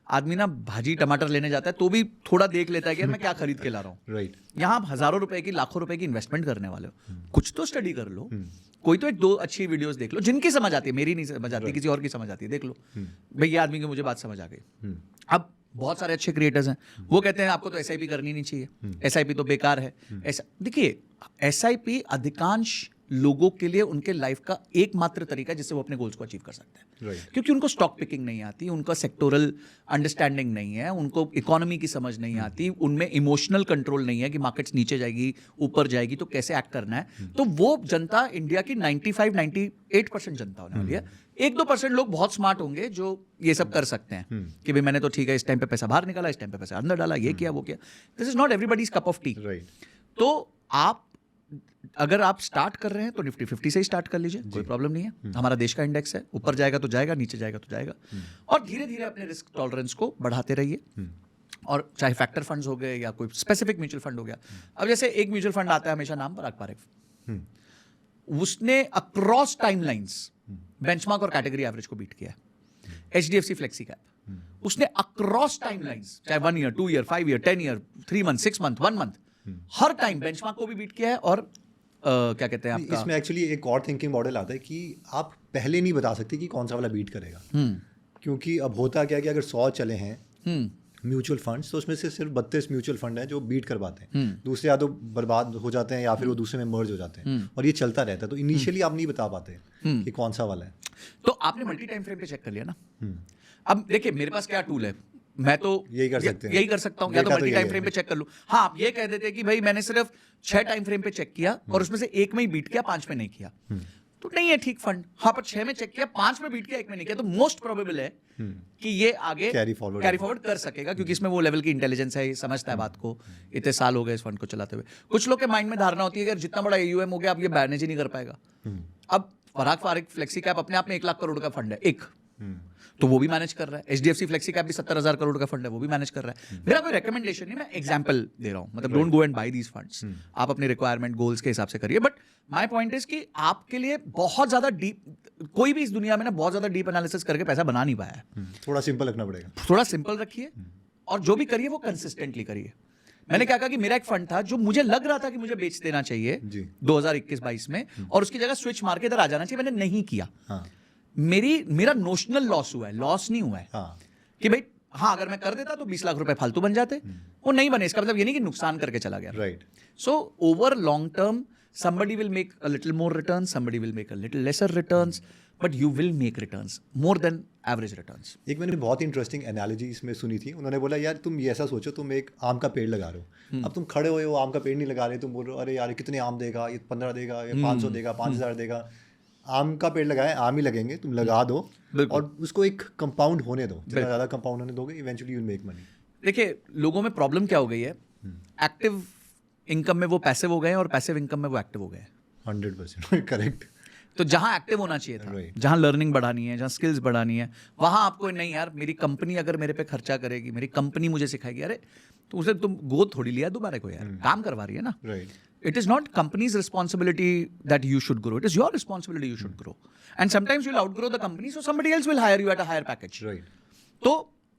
आदमी ना भाजी टमाटर लेने जाता है तो भी थोड़ा देख लेता है कि यार मैं क्या खरीद के ला रहा हूँ। राइट, यहाँ आप हजारों रुपए की, लाखों रुपए की इन्वेस्टमेंट करने वाले हो, कुछ तो स्टडी कर लो। कोई तो 1-2 अच्छी वीडियोस देख लो जिनकी समझ आती है, मेरी नहीं समझ आती, किसी और की समझ आती है, देख लो भाई ये आदमी की मुझे बात समझ आ गई। अब बहुत सारे अच्छे क्रिएटर्स हैं, वो कहते हैं आपको तो SIP करनी नहीं चाहिए, SIP तो बेकार है। ऐसा देखिए, SIP अधिकांश लोगों के लिए उनके लाइफ का एकमात्र तरीका है जिससे वो अपने गोल्स को अचीव कर सकते हैं। Right. क्योंकि उनको स्टॉक पिकिंग नहीं आती, उनका सेक्टोरल अंडरस्टैंडिंग नहीं है, उनको इकोनॉमी की समझ नहीं आती, उनमें इमोशनल कंट्रोल नहीं है कि मार्केट्स नीचे जाएगी ऊपर जाएगी तो कैसे एक्ट करना है। तो वो जनता इंडिया की 95-98% जनता होने वाली है। 1-2% लोग बहुत स्मार्ट होंगे जो ये सब कर सकते हैं कि भाई मैंने तो ठीक है इस टाइम पे पैसा बाहर निकाला, इस टाइम पे पैसा अंदर डाला, ये किया वो किया। This is not everybody's cup of T. Right, तो आप अगर आप स्टार्ट कर रहे हैं तो निफ्टी 50 से ही स्टार्ट कर लीजिए, कोई प्रॉब्लम नहीं है। हमारा देश का इंडेक्स है, ऊपर जाएगा तो जाएगा, नीचे जाएगा तो जाएगा। और धीरे धीरे अपने रिस्क टॉलरेंस को बढ़ाते रहिए। और चाहे फैक्टर फंड्स हो गए या कोई स्पेसिफिक म्यूचुअल फंड हो गया। अब जैसे एक म्यूचुअल फंड आता है हमेशा नाम पराग पारेख, उसने अक्रॉस टाइमलाइंस बेंचमार्क और कैटेगरी एवरेज को बीट किया है। HDFC फ्लेक्सी कैप, उसने अक्रॉस टाइमलाइंस, चाहे 1 year, 2 year, 5 year, 10 year, 3 month, 6 month, 1 month, हर टाइम बेंचमार्क को भी बीट किया है। और क्या कहते हैं आपका, इसमें एक्चुअली एक और थिंकिंग मॉडल आता है कि आप पहले नहीं बता सकते कि कौन सा वाला बीट करेगा। क्योंकि अब होता क्या है कि अगर 100 चले हैं म्यूचुअल फंड्स तो उसमें से सिर्फ 32 म्यूचुअल फंड हैं जो बीट कर पाते हैं, दूसरे या तो बर्बाद हो जाते हैं या फिर वो दूसरे में मर्ज हो जाते हैं, और ये चलता रहता है। तो इनिशियली आप नहीं बता पाते कि कौन सा वाला है। तो आपने मल्टी टाइम फ्रेम पे चेक कर लिया ना। अब देखिए मेरे पास क्या टूल है, मैं तो यही कर सकते हैं, यही कर सकता हूँ, या तो मल्टी टाइम फ्रेम पे चेक कर लूँ। हाँ, आप ये कह देते कि भाई मैंने सिर्फ 6 टाइम फ्रेम पे चेक किया और उसमें से 1 में ही बीट किया, 5 में नहीं किया, तो नहीं है ठीक फंड। हाँ, पर 6 में चेक किया, 5 में बीट किया, 1 में नहीं किया, तो मोस्ट प्रोबेबल है कि ये आगे कैरी फॉरवर्ड कर सकेगा, क्योंकि इसमें वो लेवल की इंटेलिजेंस है, समझता है बात को। इतने साल हो गए इस फंड को चलाते हुए। कुछ लोग के माइंड में धारणा होती है कि जितना बड़ा AUM हो गया अब ये मैनेज ही नहीं कर पाएगा। अब पराग पारेख फ्लेक्सी कैप अपने आप में 1 लाख करोड़ का फंड है, एक तो वो भी मैनेज कर रहा है। HDFC फ्लेक्सी कैप भी 70,000 करोड़ का फंड है, वो भी मैनेज कर रहा है। मेरा कोई रिकमेंडेशन नहीं, मैं एग्जांपल दे रहा हूं, मतलब don't go and buy these funds. आप अपने रिक्वायरमेंट गोल्स के हिसाब से करिए। बट माय पॉइंट इज कि आपके लिए बहुत ज्यादा डीप, कोई भी इस दुनिया में ना बहुत ज्यादा डीप एनालिसिस करके पैसा बना नहीं पाया है। थोड़ा सिंपल रखना पड़ेगा, थोड़ा सिंपल रखिए, और जो भी करिए वो कंसिस्टेंटली करिए। मैंने क्या कहा कि मेरा एक फंड था जो मुझे लग रहा था कि मुझे बेच देना चाहिए 2021-22 में, और उसकी जगह स्विच मार के इधर आ जाना चाहिए, मैंने नहीं किया। मेरा नोशनल लॉस हुआ है, लॉस नहीं हुआ है। कि भाई हाँ, अगर मैं कर देता तो 20 लाख रुपए फालतू बन जाते, वो नहीं बने। इसका मतलब ये नहीं कि नुकसान करके चला गया। Right. So over long term somebody will make a little more returns, somebody will make a little lesser returns, but you will make returns more than average returns. एक मैंने बहुत इंटरेस्टिंग एनालॉजी इसमें सुनी थी। उन्होंने बोला यार तुम ये ऐसा सोचो, तुम एक आम का पेड़ लगा रहे हो, अब तुम खड़े हुए हो, आम का पेड़ नहीं लगा रहे, तुम बोल रहे हो अरे यार कितने आम देगा, ये 15 देगा, ये 500 देगा, 5000 देगा। आम का पेड़ लगाए, आम ही लगेंगे, तुम लगा दो और उसको एक कंपाउंड होने दो। जितना ज़्यादा कंपाउंड होने दोगे eventually you will make money. देखिए लोगों में प्रॉब्लम क्या हो गई है, एक्टिव इनकम में वो पैसिव हो गए और पैसिव इनकम में वो एक्टिव हो गए। 100% करेक्ट। तो जहां एक्टिव होना चाहिए था, जहां लर्निंग बढ़ानी है, जहां स्किल्स बढ़ानी है, वहां आपको नहीं यार मेरी कंपनी अगर मेरे पे खर्चा करेगी, मेरी कंपनी मुझे सिखाएगी, अरे तो उसे तुम गोद थोड़ी लिया दोबारा को, यार काम करवा रही है ना। It is not company's responsibility that you should grow. It is your responsibility you should grow. And sometimes you'll outgrow the company, so somebody else will hire you at a higher package. Right. तो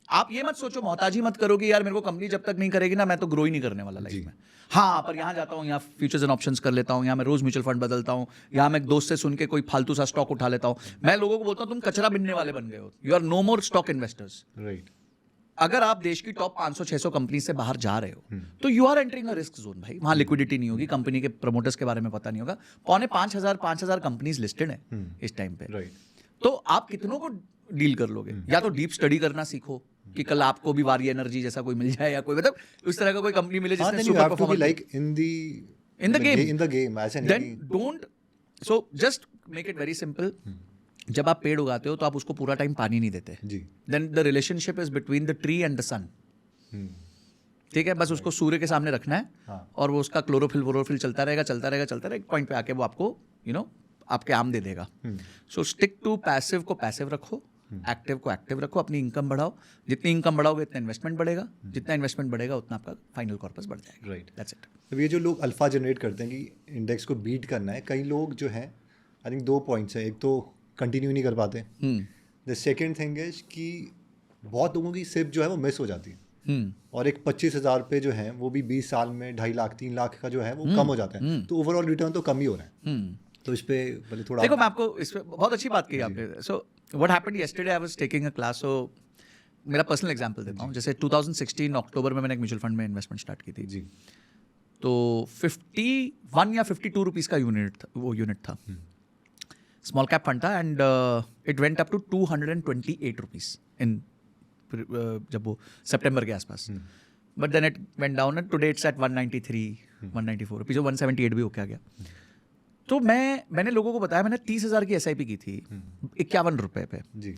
आप ये मत सोचो, मोहताजी मत करो कि यार मेरे को कंपनी जब तक नहीं करेगी ना मैं तो ग्रो ही नहीं करने वाला लाइफ में। हाँ, पर यहाँ जाता हूँ, यहाँ फ्यूचर्स एंड ऑप्शंस कर लेता हूँ, यहाँ मैं रोज म्यूचुअल फंड बदलता हूँ, यहाँ मैं एक दोस्त से सुन के कोई फालतू सा स्टॉक उठा लेता हूँ। मैं लोगों को बोलता हूँ तुम कचरा बिनने वाले बन गए हो, you are no more stock investors. Right. अगर आप देश की टॉप 500-600 कंपनी से बाहर जा रहे हो तो you are entering a risk zone. भाई वहां लिक्विडिटी नहीं होगी, कंपनी के प्रमोटर्स के बारे में पता नहीं होगा। 4,500 कंपनीज लिस्टेड है इस टाइम पे। राइट। तो आप कितनों को डील कर लोगे? या तो डीप स्टडी करना सीखो कि कल आपको भी वारी एनर्जी जैसा कोई मिल जाए, या कोई मतलब उस तरह का कोई कंपनी मिले जिसने super performance like in the game ऐसे नहीं। Then don't, so just make it very simple. जब आप पेड़ उगाते हो तो आप उसको पूरा टाइम पानी नहीं देते, जी। Then the relationship is between the tree and the sun. ठीक है, बस उसको सूर्य के सामने रखना है, हाँ। और वो उसका क्लोरोफिल चलता रहेगा, एक पॉइंट पे आके वो आपको आपके आम दे देगा। सो स्टिक टू पैसिव को पैसिव रखो, एक्टिव को एक्टिव रखो, अपनी इनकम बढ़ाओ। जितनी इनकम बढ़ाओगे उतना इन्वेस्टमेंट बढ़ेगा, जितना इन्वेस्टमेंट बढ़ेगा उतना आपका फाइनल कॉर्पस बढ़ जाएगा। Right, that's it. अब ये जो लोग अल्फा जनरेट करते हैं कि इंडेक्स को बीट करना है, कई लोग जो हैं, आई थिंक 2 पॉइंट्स हैं। एक तो कंटिन्यू नहीं कर पाते, द सेकेंड थिंग इज कि बहुत लोगों की सिप जो है वो मिस हो जाती है, और एक 25,000 रुपये जो है वो भी 20 साल में 2.5 लाख 3 लाख का जो है वो कम हो जाता है, तो ओवरऑल रिटर्न तो कम ही हो रहा है। तो इस पे पहले थोड़ा देखो, मैं आपको इस पे बहुत अच्छी बात कही आपने। So what happened yesterday, I was taking a class. सो मेरा पर्सनल एग्जांपल देता हूँ। जैसे 2016 अक्टूबर में मैंने एक म्यूचुअल फंड में इन्वेस्टमेंट स्टार्ट की थी जी। तो 51 या 52 रुपीज़ का यूनिट था, स्मॉल कैप फंड था, and it went up to 228 rupees in जब वो सितंबर के आसपास। But then it went down and today it's at 193 194 rupees, 178 भी होके आ गया। तो मैंने लोगों को बताया, मैंने 30,000 की SIP की थी 51 रुपये पे जी।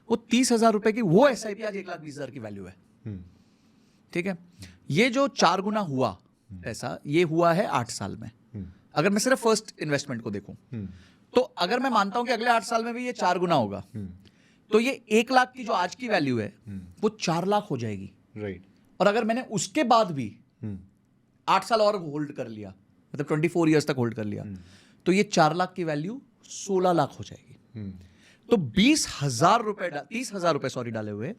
वो 30,000 रुपये की वो SIP आज 1,20,000 की वैल्यू है। ठीक है, ये जो 4 गुना हुआ पैसा, ये हुआ है 8 साल में। अगर मैं सिर्फ फर्स्ट इन्वेस्टमेंट को देखूं, तो अगर मैं मानता हूं कि अगले 8 साल में भी ये 4 गुना होगा, तो ये 1 लाख की जो आज की वैल्यू है वो 4 लाख हो जाएगी। राइट। और अगर मैंने उसके बाद भी 8 साल और होल्ड कर लिया, मतलब 24 ईयर्स तक होल्ड कर लिया, तो ये 4 लाख की वैल्यू 16 लाख हो जाएगी। तो 20,000 रुपए 30,000 रुपए सॉरी डाले हुए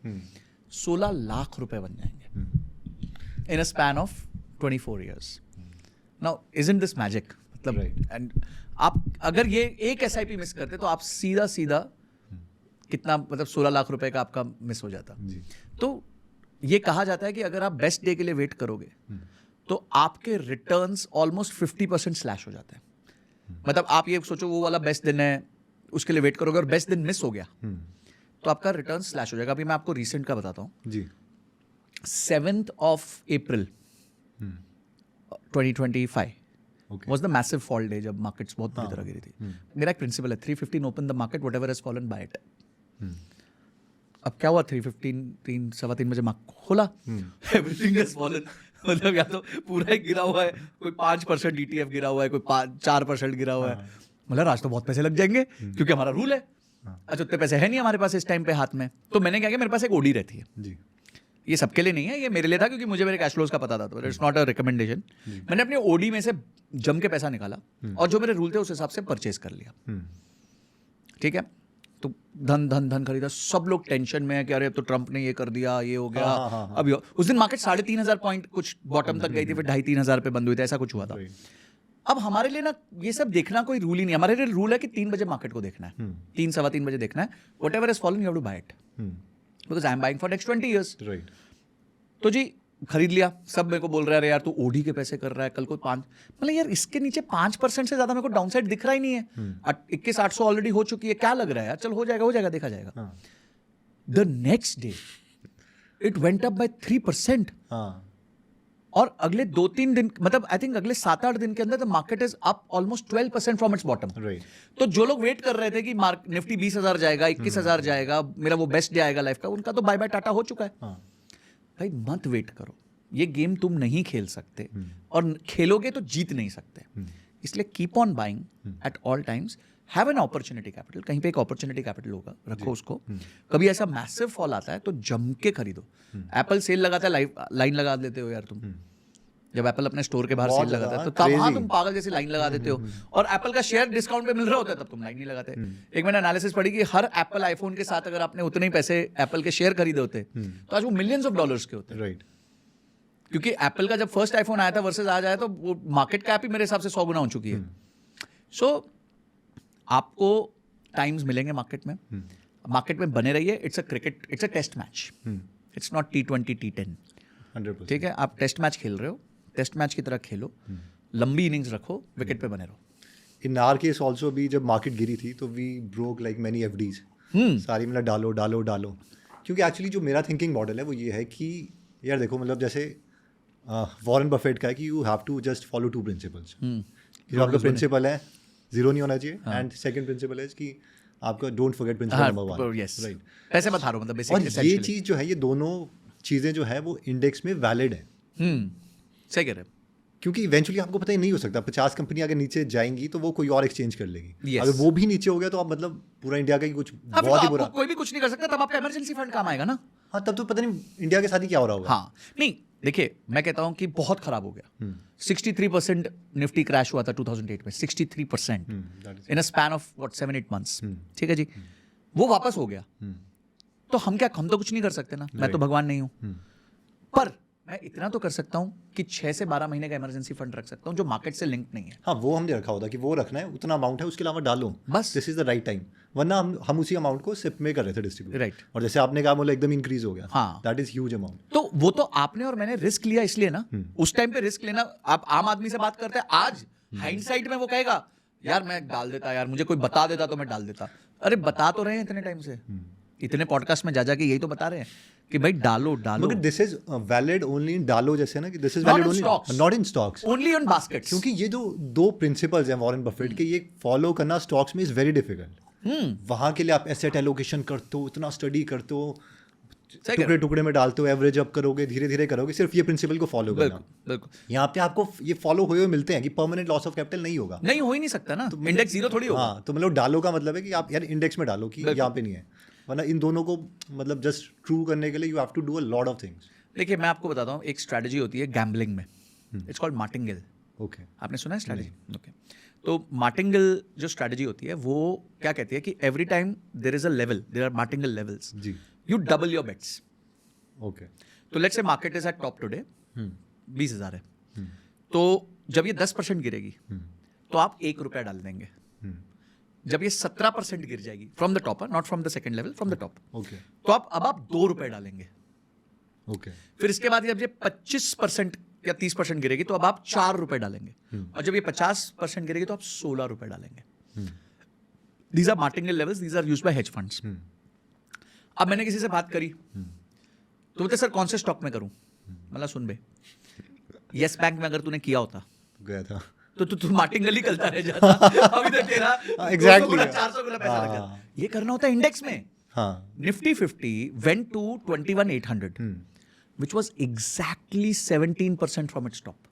16 लाख रुपए बन जाएंगे in a span of 24 years. Now isn't this magic? मतलब एंड आप अगर ये एक SIP मिस करते तो आप सीधा कितना, मतलब 16 लाख रुपए का आपका मिस हो जाता। तो ये कहा जाता है कि अगर आप बेस्ट डे के लिए वेट करोगे तो आपके रिटर्न्स ऑलमोस्ट 50% स्लैश हो जाते हैं। मतलब आप ये सोचो वो वाला बेस्ट दिन है, उसके लिए वेट करोगे और बेस्ट दिन मिस हो गया तो आपका रिटर्न स्लैश हो जाएगा। अभी मैं आपको रिसेंट का बताता हूँ जी। 7th of April 2025 was the massive fall day, जब मार्केट्स बहुत बुरी तरह गिरी थी। मेरा एक प्रिंसिपल है, 315 open the market, whatever has fallen bye it. अब क्या हुआ, 3:15 सवा 3 बजे मार्केट खोला, एवरीथिंग हैज फॉलन। मतलब या तो पूरा ही गिरा हुआ है, कोई 5% ETF गिरा हुआ है, कोई 4% गिरा हुआ है। मतलब आज तो बहुत पैसे लग जाएंगे क्योंकि हमारा रूल है। अच्छा, उतने पैसे है नहीं हमारे पास इस टाइम पे हाथ में, तो मैंने क्या किया, मेरे पास एक OD रहती है जी। ये सबके लिए नहीं है, ये मेरे लिए था क्योंकि मुझे मेरे कैश फ्लोज का पता था, तो इट्स नॉट अ रिकमेंडेशन। मैंने अपने OD में से जम के पैसा निकाला और जो मेरे रूल थे उस हिसाब से परचेज कर लिया। ठीक है, तो धन खरीदा। सब लोग टेंशन में है कि अरे अब तो ट्रंप ने ये कर दिया, ये हो गया। अब उस दिन मार्केट 3,500 पॉइंट कुछ बॉटम तक गई थी, फिर 2,500 पे बंद हुई थी, ऐसा कुछ हुआ था। अब हमारे लिए ना ये सब देखना कोई रूल ही नहीं, हमारे लिए रूल है कि 3 बजे मार्केट को देखना है, 3 सवा 3 बजे देखना है। Whatever is following you have to buy it because I am buying for next 20 years. Right. तो जी खरीद लिया। सब मेरे को बोल रहा है यार तू OD के पैसे कर रहा है, कल को 5, मतलब यार इसके नीचे 5% से ज्यादा मेरे को डाउनसाइड दिख रहा ही नहीं है। 21,800 ऑलरेडी हो चुकी है, क्या लग रहा है यार, चल हो जाएगा देखा जाएगा। The next day it went up by 3%। और अगले 2-3 दिन, मतलब आई थिंक अगले 7-8 दिन के अंदर the market is up almost 12% from its bottom. तो जो लोग वेट कर रहे थे कि निफ्टी 20,000 जाएगा, 21,000 जाएगा, मेरा वो बेस्ट डे आएगा लाइफ का, उनका तो बाय बाय टाटा हो चुका है। भाई मत वेट करो, ये गेम तुम नहीं खेल सकते और खेलोगे तो जीत नहीं सकते। इसलिए keep on buying at all times, have an opportunity capital, कहीं पे एक अपॉर्चुनिटी कैपिटल होगा, रखो उसको। कभी ऐसा मैसिव फॉल आता है तो जम के खरीदो। एप्पल सेल लगाता है, लाइन लगा देते हो यार तुम। जब एप्पल अपने स्टोर के बाहर सेल लगाता है तो वहां तुम पागल जैसी लाइन लगा देते हो, और एप्पल का शेयर डिस्काउंट पे मिल रहा होता है तब तुम लाइन नहीं लगाते। एक मैंने एनालिसिस पढ़ी कि हर एप्पल आईफोन के साथ अगर आपने उतने ही पैसे एप्पल के शेयर खरीदे होते तो आज वो मिलियंस ऑफ डॉलर्स के होते। राइट। क्योंकि एप्पल का जब फर्स्ट आईफोन आया था वर्सेस आज आया, तो वो मार्केट कैप ही मेरे हिसाब से 100 गुना हो चुकी है। सो आपको टाइम्स मिलेंगे मार्केट में बने रहिए। It's a test match, it's not T20 T10। 100%। ठीक है, आप टेस्ट मैच खेल रहे हो, टेस्ट मैच की तरह खेलो, लंबी इनिंग्स रखो, विकेट पे बने रहो। इन आवर केस ऑल्सो भी जब मार्केट गिरी थी तो we broke like many FDs, सारी मतलब डालो। क्योंकि एक्चुअली जो मेरा थिंकिंग मॉडल है वो ये है कि यार देखो, मतलब जैसे वॉरेन बफेट का है कि you have to just follow 2 principles. जो आपका प्रिंसिपल है, जीरो नहीं होना चाहिए, एंड सेकंड प्रिंसिपल है कि आपका don't forget principle number 1, yes, right. पैसे मत हारो, मतलब और बेसिकली ये चीज़ जो है, ये दोनों चीज़ें जो है वो इंडेक्स में वैलिड है, सही कह रहे हैं। क्योंकि इवेंचुअली आपको पता ही नहीं हो सकता 50 कंपनी अगर नीचे जाएंगी तो वो कोई और एक्सचेंज कर लेगी। Yes. अगर वो भी नीचे हो गया तो आप मतलब पूरा इंडिया का ही कुछ हाँ, फिर बहुत तो ही बुरा। आपको कोई भी कुछ नहीं कर सकता, तब आपका इमरजेंसी फंड काम आएगा ना। हाँ, तब तो पता नहीं इंडिया के साथ ही क्या हो रहा होगा। हाँ, नहीं देखिए, मैं कहता हूं कि बहुत खराब हो गया। 63% निफ्टी क्रैश हुआ था 2008 में, 63% in a span of what 7-8 months. ठीक है जी, वो वापस हो गया। तो हम तो कुछ नहीं कर सकते ना, मैं तो भगवान नहीं हूं। पर मैं इतना तो कर सकता हूं कि 6 से 12 महीने का इमरजेंसी फंड रख सकता हूं जो मार्केट से लिंक नहीं है। हाँ, वो हमने रखा होता कि वो रखना है, उतना अमाउंट है, उसके अलावा डालो, बस। This is the right time. वरना हम उसी अमाउंट को सिप में कर रहे थे डिस्ट्रीब्यूट, राइट। और जैसे आपने कहा बोला एकदम इंक्रीज हो गया, हाँ, दैट इज ह्यूज अमाउंट। तो वो तो आपने और मैंने रिस्क लिया इसलिए ना। उस टाइम पे रिस्क लेना, आप आम आदमी से बात करते हैं, आज हाइंडसाइट में वो कहेगा यार मैं डाल देता, यार मुझे कोई बता देता तो मैं डाल देता। अरे बता तो रहे हैं इतने टाइम से, इतने पॉडकास्ट में जा के यही तो बता रहे हैं कि भाई डालो। मगर this is valid only in डालो, जैसे ना कि this is Not valid in only stocks. Not in stocks, only on baskets. क्योंकि ये जो 2 प्रिंसिपल्स हैं वॉरेन बफेट के, ये फॉलो करना स्टॉक्स में इज वेरी डिफिकल्ट। वहां के लिए आप एसेट एलोकेशन करते हो, इतना स्टडी करते हो, टुकड़े टुकड़े में डालते हो, एवरेज अप करोगे, धीरे धीरे करोगे, सिर्फ ये प्रिंसिपल को फॉलो करना। बिल्कुल, यहाँ पे आपको ये फॉलो हुए हुए मिलते हैं कि परमानेंट लॉस ऑफ कैपिटल नहीं होगा। नहीं हो ही नहीं सकता ना, इंडेक्स जीरो थोड़ी होगा। हाँ, तो मतलब डालो का मतलब है कि आप यार इंडेक्स में डालो कि यहाँ पे नहीं है, वरना इन दोनों को मतलब जस्ट ट्रू करने के लिए you have to do a lot of things. देखिए, मैं आपको बताता हूँ, एक स्ट्रैटेजी होती है गैम्बलिंग में, इट्स कॉल्ड मार्टिंगेल। ओके, आपने सुना है स्ट्रैटेजी? ओके, तो मार्टिंगेल जो स्ट्रैटेजी होती है वो क्या कहती है कि every time there is a level, there are martingale levels, जी, you double your bets. Okay, तो let's say market is at top today, 20,000 है, तो जब ये 10% गिरेगी तो आप 1 रुपया डाल देंगे। जब ये 17% गिर जाएगी from the top, not from the second level, from the top, okay, तो आप 2 रुपए डालेंगे। ओके, फिर इसके बाद जब ये 25% या 30% गिरेगी तो अब आप 4 रुपए डालेंगे, और जब ये 50% गिरेगी तो आप 16 रुपए डालेंगे। These are martingale levels, these are used by hedge funds. अब मैंने किसी से बात करी तो बोलते सर कौन से स्टॉक में करूं? मतलब सुन बे, यस बैंक में अगर तूने किया होता गया था तो तू मार्टिंगेल ही करता रह जाता। अभी तक तेरा Exactly. 400 गुना पैसा लग जाता। ये करना होता है इंडेक्स में। हाँ, Nifty 50 went to 21,800, which was exactly 17% from its top.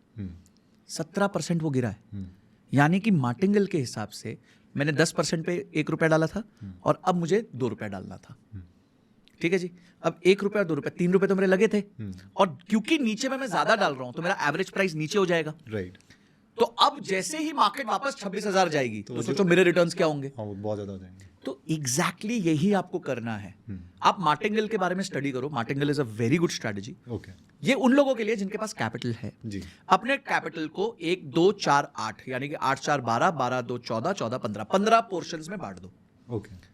17% वो गिरा है। यानी कि मार्टिंगेल के हिसाब से मैंने 10% पे 1 रुपया डाला था और अब मुझे 2 रुपया डालना था। ठीक है जी, अब 1 रुपया 2 रुपया 3 रुपये तो मेरे लगे थे, और क्योंकि नीचे में मैं ज्यादा डाल रहा हूं तो मेरा एवरेज प्राइस नीचे हो जाएगा। राइट। तो अब जैसे ही मार्केट वापस 26,000 जाएगी तो सोचो मेरे रिटर्न्स क्या होंगे। हाँ, वो बहुत ज्यादा हो जाएंगे। तो एग्जैक्टली यही आपको करना है। आप मार्टिंगेल के बारे में स्टडी करो, martingale is a very good strategy. Okay, ये उन लोगों के लिए जिनके पास कैपिटल है। जी, अपने कैपिटल को 1 2 4 8 यानी कि 8 4 12 12 2 14 14 15 15 पोर्शंस में बांट दो। ओके,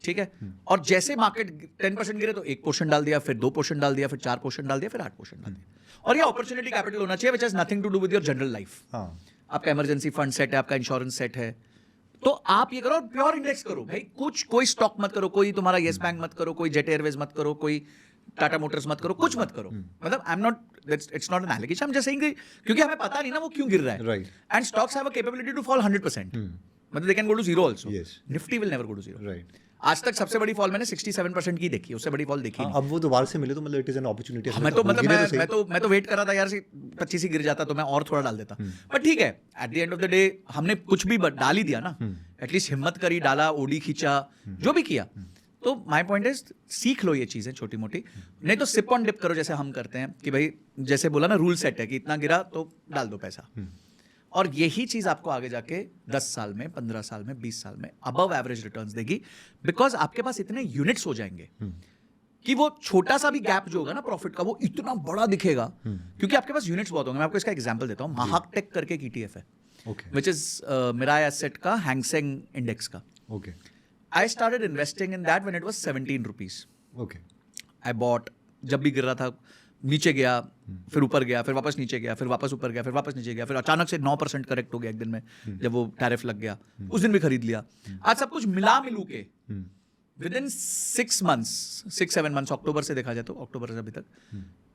ठीक है, और जैसे मार्केट 10% गिरे तो 1 पोर्शन डाल दिया, फिर 2 पोर्शन डाल दिया, फिर 4 पोर्शन डाल दिया, फिर 8 पोर्शन डाल दिया। और ये अपॉर्चुनिटी कैपिटल होना चाहिए which has nothing to do with your general life. हाँ, आपका इमरजेंसी फंड सेट है, आपका इंश्योरेंस सेट है, तो आप ये करो, प्योर इंडेक्स करो भाई। कोई स्टॉक मत करो, कोई तुम्हारा येस बैंक मत करो, कोई जेट एयरवेज मत करो, कोई टाटा मोटर्स मत करो, कुछ मत करो। मतलब I am not, it's not an allegation, I am just saying क्योंकि हमें पता नहीं ना वो क्यों गिर रहा है। राइट। And stocks have a capability to fall 100%। मतलब they can go to zero also. Yes. Nifty will never go to zero. Right. आज तक सबसे बड़ी फॉल मैंने 67% की देखी, उससे बड़ी फॉल देखी हाँ, नहीं। अब वो दोबारा से मिले तो मतलब इट इज एन अपॉर्चुनिटी। मैं तो वेट कर रहा था यार, 25 ही गिर जाता तो मैं और थोड़ा डाल देता। बट ठीक है, at the end of the day हमने कुछ भी डाल ही दिया ना, एटलीस्ट हिम्मत करी, डाला, ओडी खींचा, जो भी किया। तो माय पॉइंट इज, सीख लो ये चीजें छोटी मोटी, नहीं तो सिप ऑन डिप करो जैसे हम करते हैं कि भाई जैसे बोला ना, रूल सेट है कि इतना गिरा तो डाल दो पैसा। और यही चीज आपको आगे जाके 10 साल में, 15 साल में, 20 साल में अबव एवरेज रिटर्न्स देगी, बिकॉज आपके पास इतने यूनिट्स हो जाएंगे कि वो छोटा सा भी गैप जो होगा ना प्रॉफिट का, वो इतना बड़ा दिखेगा क्योंकि आपके पास यूनिट्स बहुत होंगे। मैं आपको इसका एग्जांपल देता हूं, महाक टेक करके एक ETF है, okay, which is Mirae asset का हैंग सेंग इंडेक्स का। Okay, I started investing in that when it was 17 rupees. Okay, I bought, जब भी गिर रहा था, नीचे गया, फिर ऊपर गया, फिर वापस नीचे गया, फिर वापस ऊपर गया, फिर वापस नीचे गया, फिर अचानक से 9% करेक्ट हो गया एक दिन में, जब वो टैरिफ लग गया, उस दिन भी खरीद लिया। आज सब कुछ मिला मिलू के विद इन 6 months, 6-7 months, अक्टूबर से देखा जाए तो, अक्टूबर से अभी तक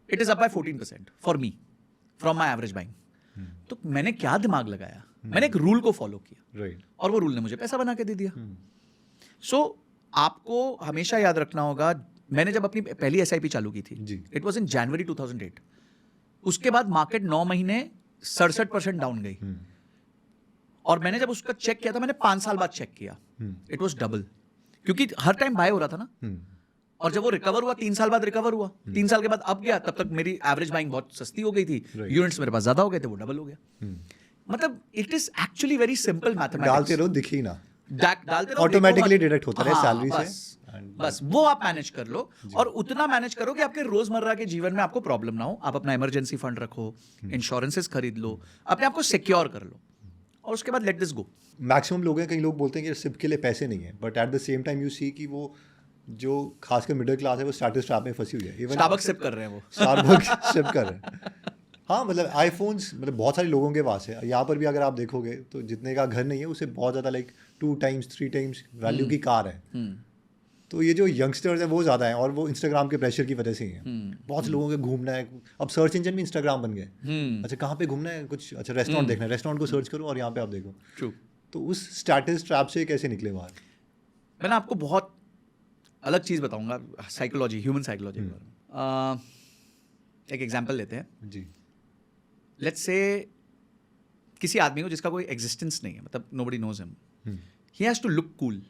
it is up by 14% for me from my average buying. तो मैंने क्या दिमाग लगाया, मैंने एक रूल को फॉलो किया, राइट, और वो रूल ने मुझे पैसा बना के दे दिया। सो आपको हमेशा याद रखना होगा, मैंने जब अपनी पहली SIP चालू की थी, जी। इट वॉज इन जनवरी 2008। उसके बाद मार्केट 9 महीने 67% डाउन गई, और मैंने जब उसका चेक किया था, मैंने 5 साल बाद चेक किया, इट वॉज डबल, क्योंकि हर टाइम बाय हो रहा था ना। और जब वो रिकवर हुआ, 3 साल बाद रिकवर हुआ, 3 साल के बाद अब गया, तब तक मेरी एवरेज बाइंग बहुत सस्ती हो गई थी, यूनिट्स मेरे पास ज्यादा हो गए थे, वो डबल हो गया। मतलब it is actually very simple mathematics. डालते रहो, दिखे ही ना, डालते रहो, ऑटोमेटिकली देखो मत। डिडक्ट होता रहे हाँ, सैलरी बस, से। बस वो आप मैनेज कर लो, और उतना मैनेज करो कि आपके रोजमर्रा के जीवन में आपको प्रॉब्लम ना हो। आप अपना इमरजेंसी फंड रखो, इंश्योरेंसेस खरीद लो, अपने आप को सिक्योर कर लो, और उसके बाद लेट दिस गो। मैक्सिमम लोग हैं, कई लोग बोलते हैं कि सिप के लिए पैसे नहीं है, but at the same time you see कि वो जो खासकर मिडिल क्लास है वो स्टार्टस ट्रैप में फंसी हुई है। इवन स्टारबक्स सिप कर रहे हैं वो, स्टारबक्स सिप कर रहे हैं। हाँ, मतलब आईफोन्स मतलब बहुत सारे लोगों के पास है। यहाँ पर भी अगर आप देखोगे तो जितने का घर नहीं है उसे बहुत ज़्यादा लाइक 2 times 3 times वैल्यू की कार है। तो ये जो यंगस्टर्स हैं वो ज़्यादा हैं, और वो इंस्टाग्राम के प्रेशर की वजह से ही हैं। बहुत से लोगों के घूमना है, अब सर्च इंजन भी इंस्टाग्राम बन गए। अच्छा, कहाँ पे घूमना है, कुछ अच्छा रेस्टोरेंट देखना है, रेस्टोरेंट को सर्च करो और यहाँ पे आप देखो। ट्रू। तो उस स्टेटस ट्रैप से कैसे निकले बाहर? मैंने आपको बहुत अलग चीज़ बताऊंगा, साइकोलॉजी, ह्यूमन साइकोलॉजी। एक एग्जांपल लेते हैं। जी। लेट्स से किसी आदमी को जिसका कोई एग्जिस्टेंस नहीं है, मतलब nobody knows him, he has to look cool,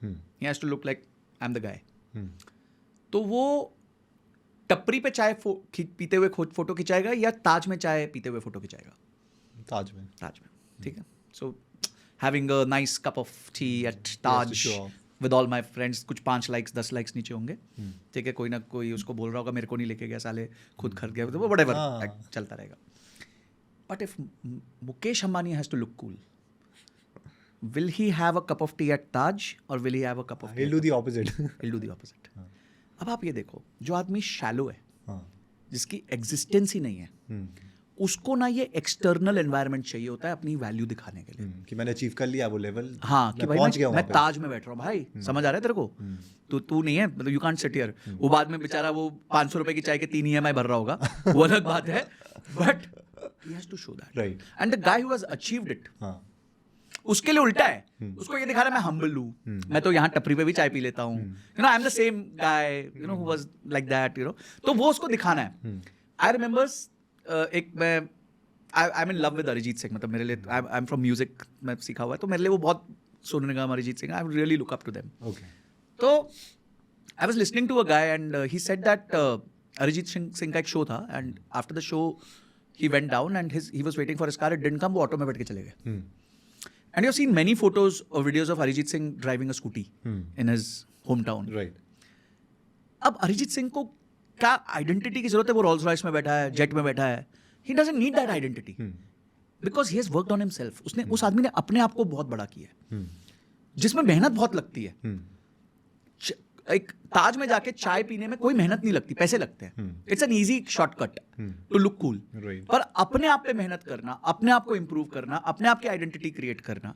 he has to look like I am the guy. तो वो टपरी पे चाय पीते हुए फोटो खिंचाएगा, या ताज में चाय पीते हुए फोटो खिंचाएगा? ताज में। ताज में, ठीक है। So having a nice cup of tea at Taj show off. With all my friends, कुछ 5 लाइक्स 10 लाइक्स नीचे होंगे, ठीक है। कोई ना कोई उसको बोल रहा होगा मेरे को नहीं लेके गया साले, खुद खरीद गया, तो वो व्हाटएवर चलता रहेगा। But if Mukesh Ambani has to look cool, will he have a cup of tea at Taj or will he have a cup of tea? He'll do the opposite. He'll do the opposite. अब आप ये देखो, जो आदमी shallow है, जिसकी existence ही नहीं है, उसको ना ये एक्सटर्नल एनवायरनमेंट चाहिए होता है अपनी वैल्यू दिखाने के लिए, कि मैंने अचीव कर लिया वो लेवल। हाँ, कि भाई पहुंच गया मैं ताज में बैठ रहा हूँ भाई, समझ आ रहा है तेरे को? तो तू नहीं है, मतलब यू कांट सिट हियर। वो बाद में बेचारा वो 500 रुपए की चाय के 3 EMI भर रहा होगा, वो अलग बात है, but he has to show that. Right. And the guy who has achieved it, उसके लिए उल्टा है, उसको ये दिखा रहा है मैं हम्बल हूँ, मैं तो यहाँ टपरी पे भी चाय पी लेता हूँ, you know I am the same guy, you know who was like that, you know. तो वो उसको दिखाना है। आई रिमेंबर्स एक मैं I am in love with Arijit Singh, मतलब मेरे लिए आई एम फ्रॉम म्यूजिक में सीखा हुआ है, तो मेरे लिए वो बहुत सुनने का Arijit Singh, I really look up to them. तो I was listening to a guy and he said that Arijit Singh का एक शो था, and after the show he went down and he was waiting for his car, it didn't come, वो auto में बैठ के चले गए। And you have seen many photos or videos of Arijit Singh driving a scooty in his hometown. Right. अब अरिजीत सिंह को क्या identity की जरूरत है? वो रोल्स रॉयस में बैठा है, जेट में बैठा है, he doesn't need that identity because he has worked on himself. उसने उस आदमी ने अपने आप को बहुत बड़ा किया है, जिसमें मेहनत बहुत लगती है। एक ताज में जाके चाय पीने में कोई मेहनत नहीं लगती, पैसे लगते हैं, it's an easy shortcut to look cool. पर अपने आप पे मेहनत करना, अपने आप को इंप्रूव करना, अपने आप की आइडेंटिटी क्रिएट करना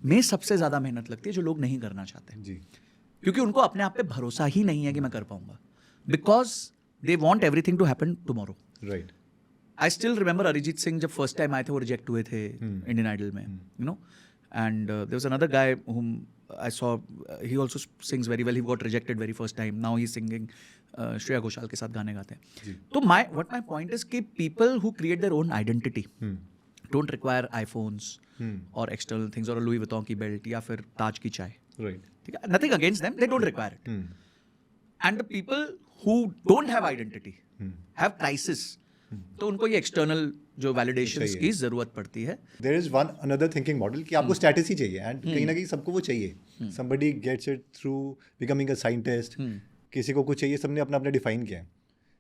में सबसे ज्यादा मेहनत लगती है, जो लोग नहीं करना चाहते जी। क्योंकि उनको अपने आप पे भरोसा ही नहीं है कि मैं कर पाऊंगा, because they want everything to happen tomorrow. Right. I still remember Arijit Singh जब फर्स्ट टाइम आए थे, वो रिजेक्ट हुए थे इंडियन आइडल में, you know, and there was another guy whom I saw, he also sings very well, he got rejected very first time, now he's singing Shreya Ghoshal के साथ गाने गाते हैं। तो what my point is कि people who create their own identity don't require iPhones or external things or a Louis Vuitton की belt या फिर ताज की चाय, ठीक है, nothing against them, they don't require it। and the people who don't have identity have crisis, तो उनको ये एक्सटर्नल जो वैलिडेशंस की जरूरत पड़ती है। There is one another thinking model कि आपको स्टेटस ही चाहिए, एंड कहीं ना कहीं सबको वो चाहिए। Somebody gets it through becoming a scientist, किसी को कुछ चाहिए, सबने अपना अपना डिफाइन किया है।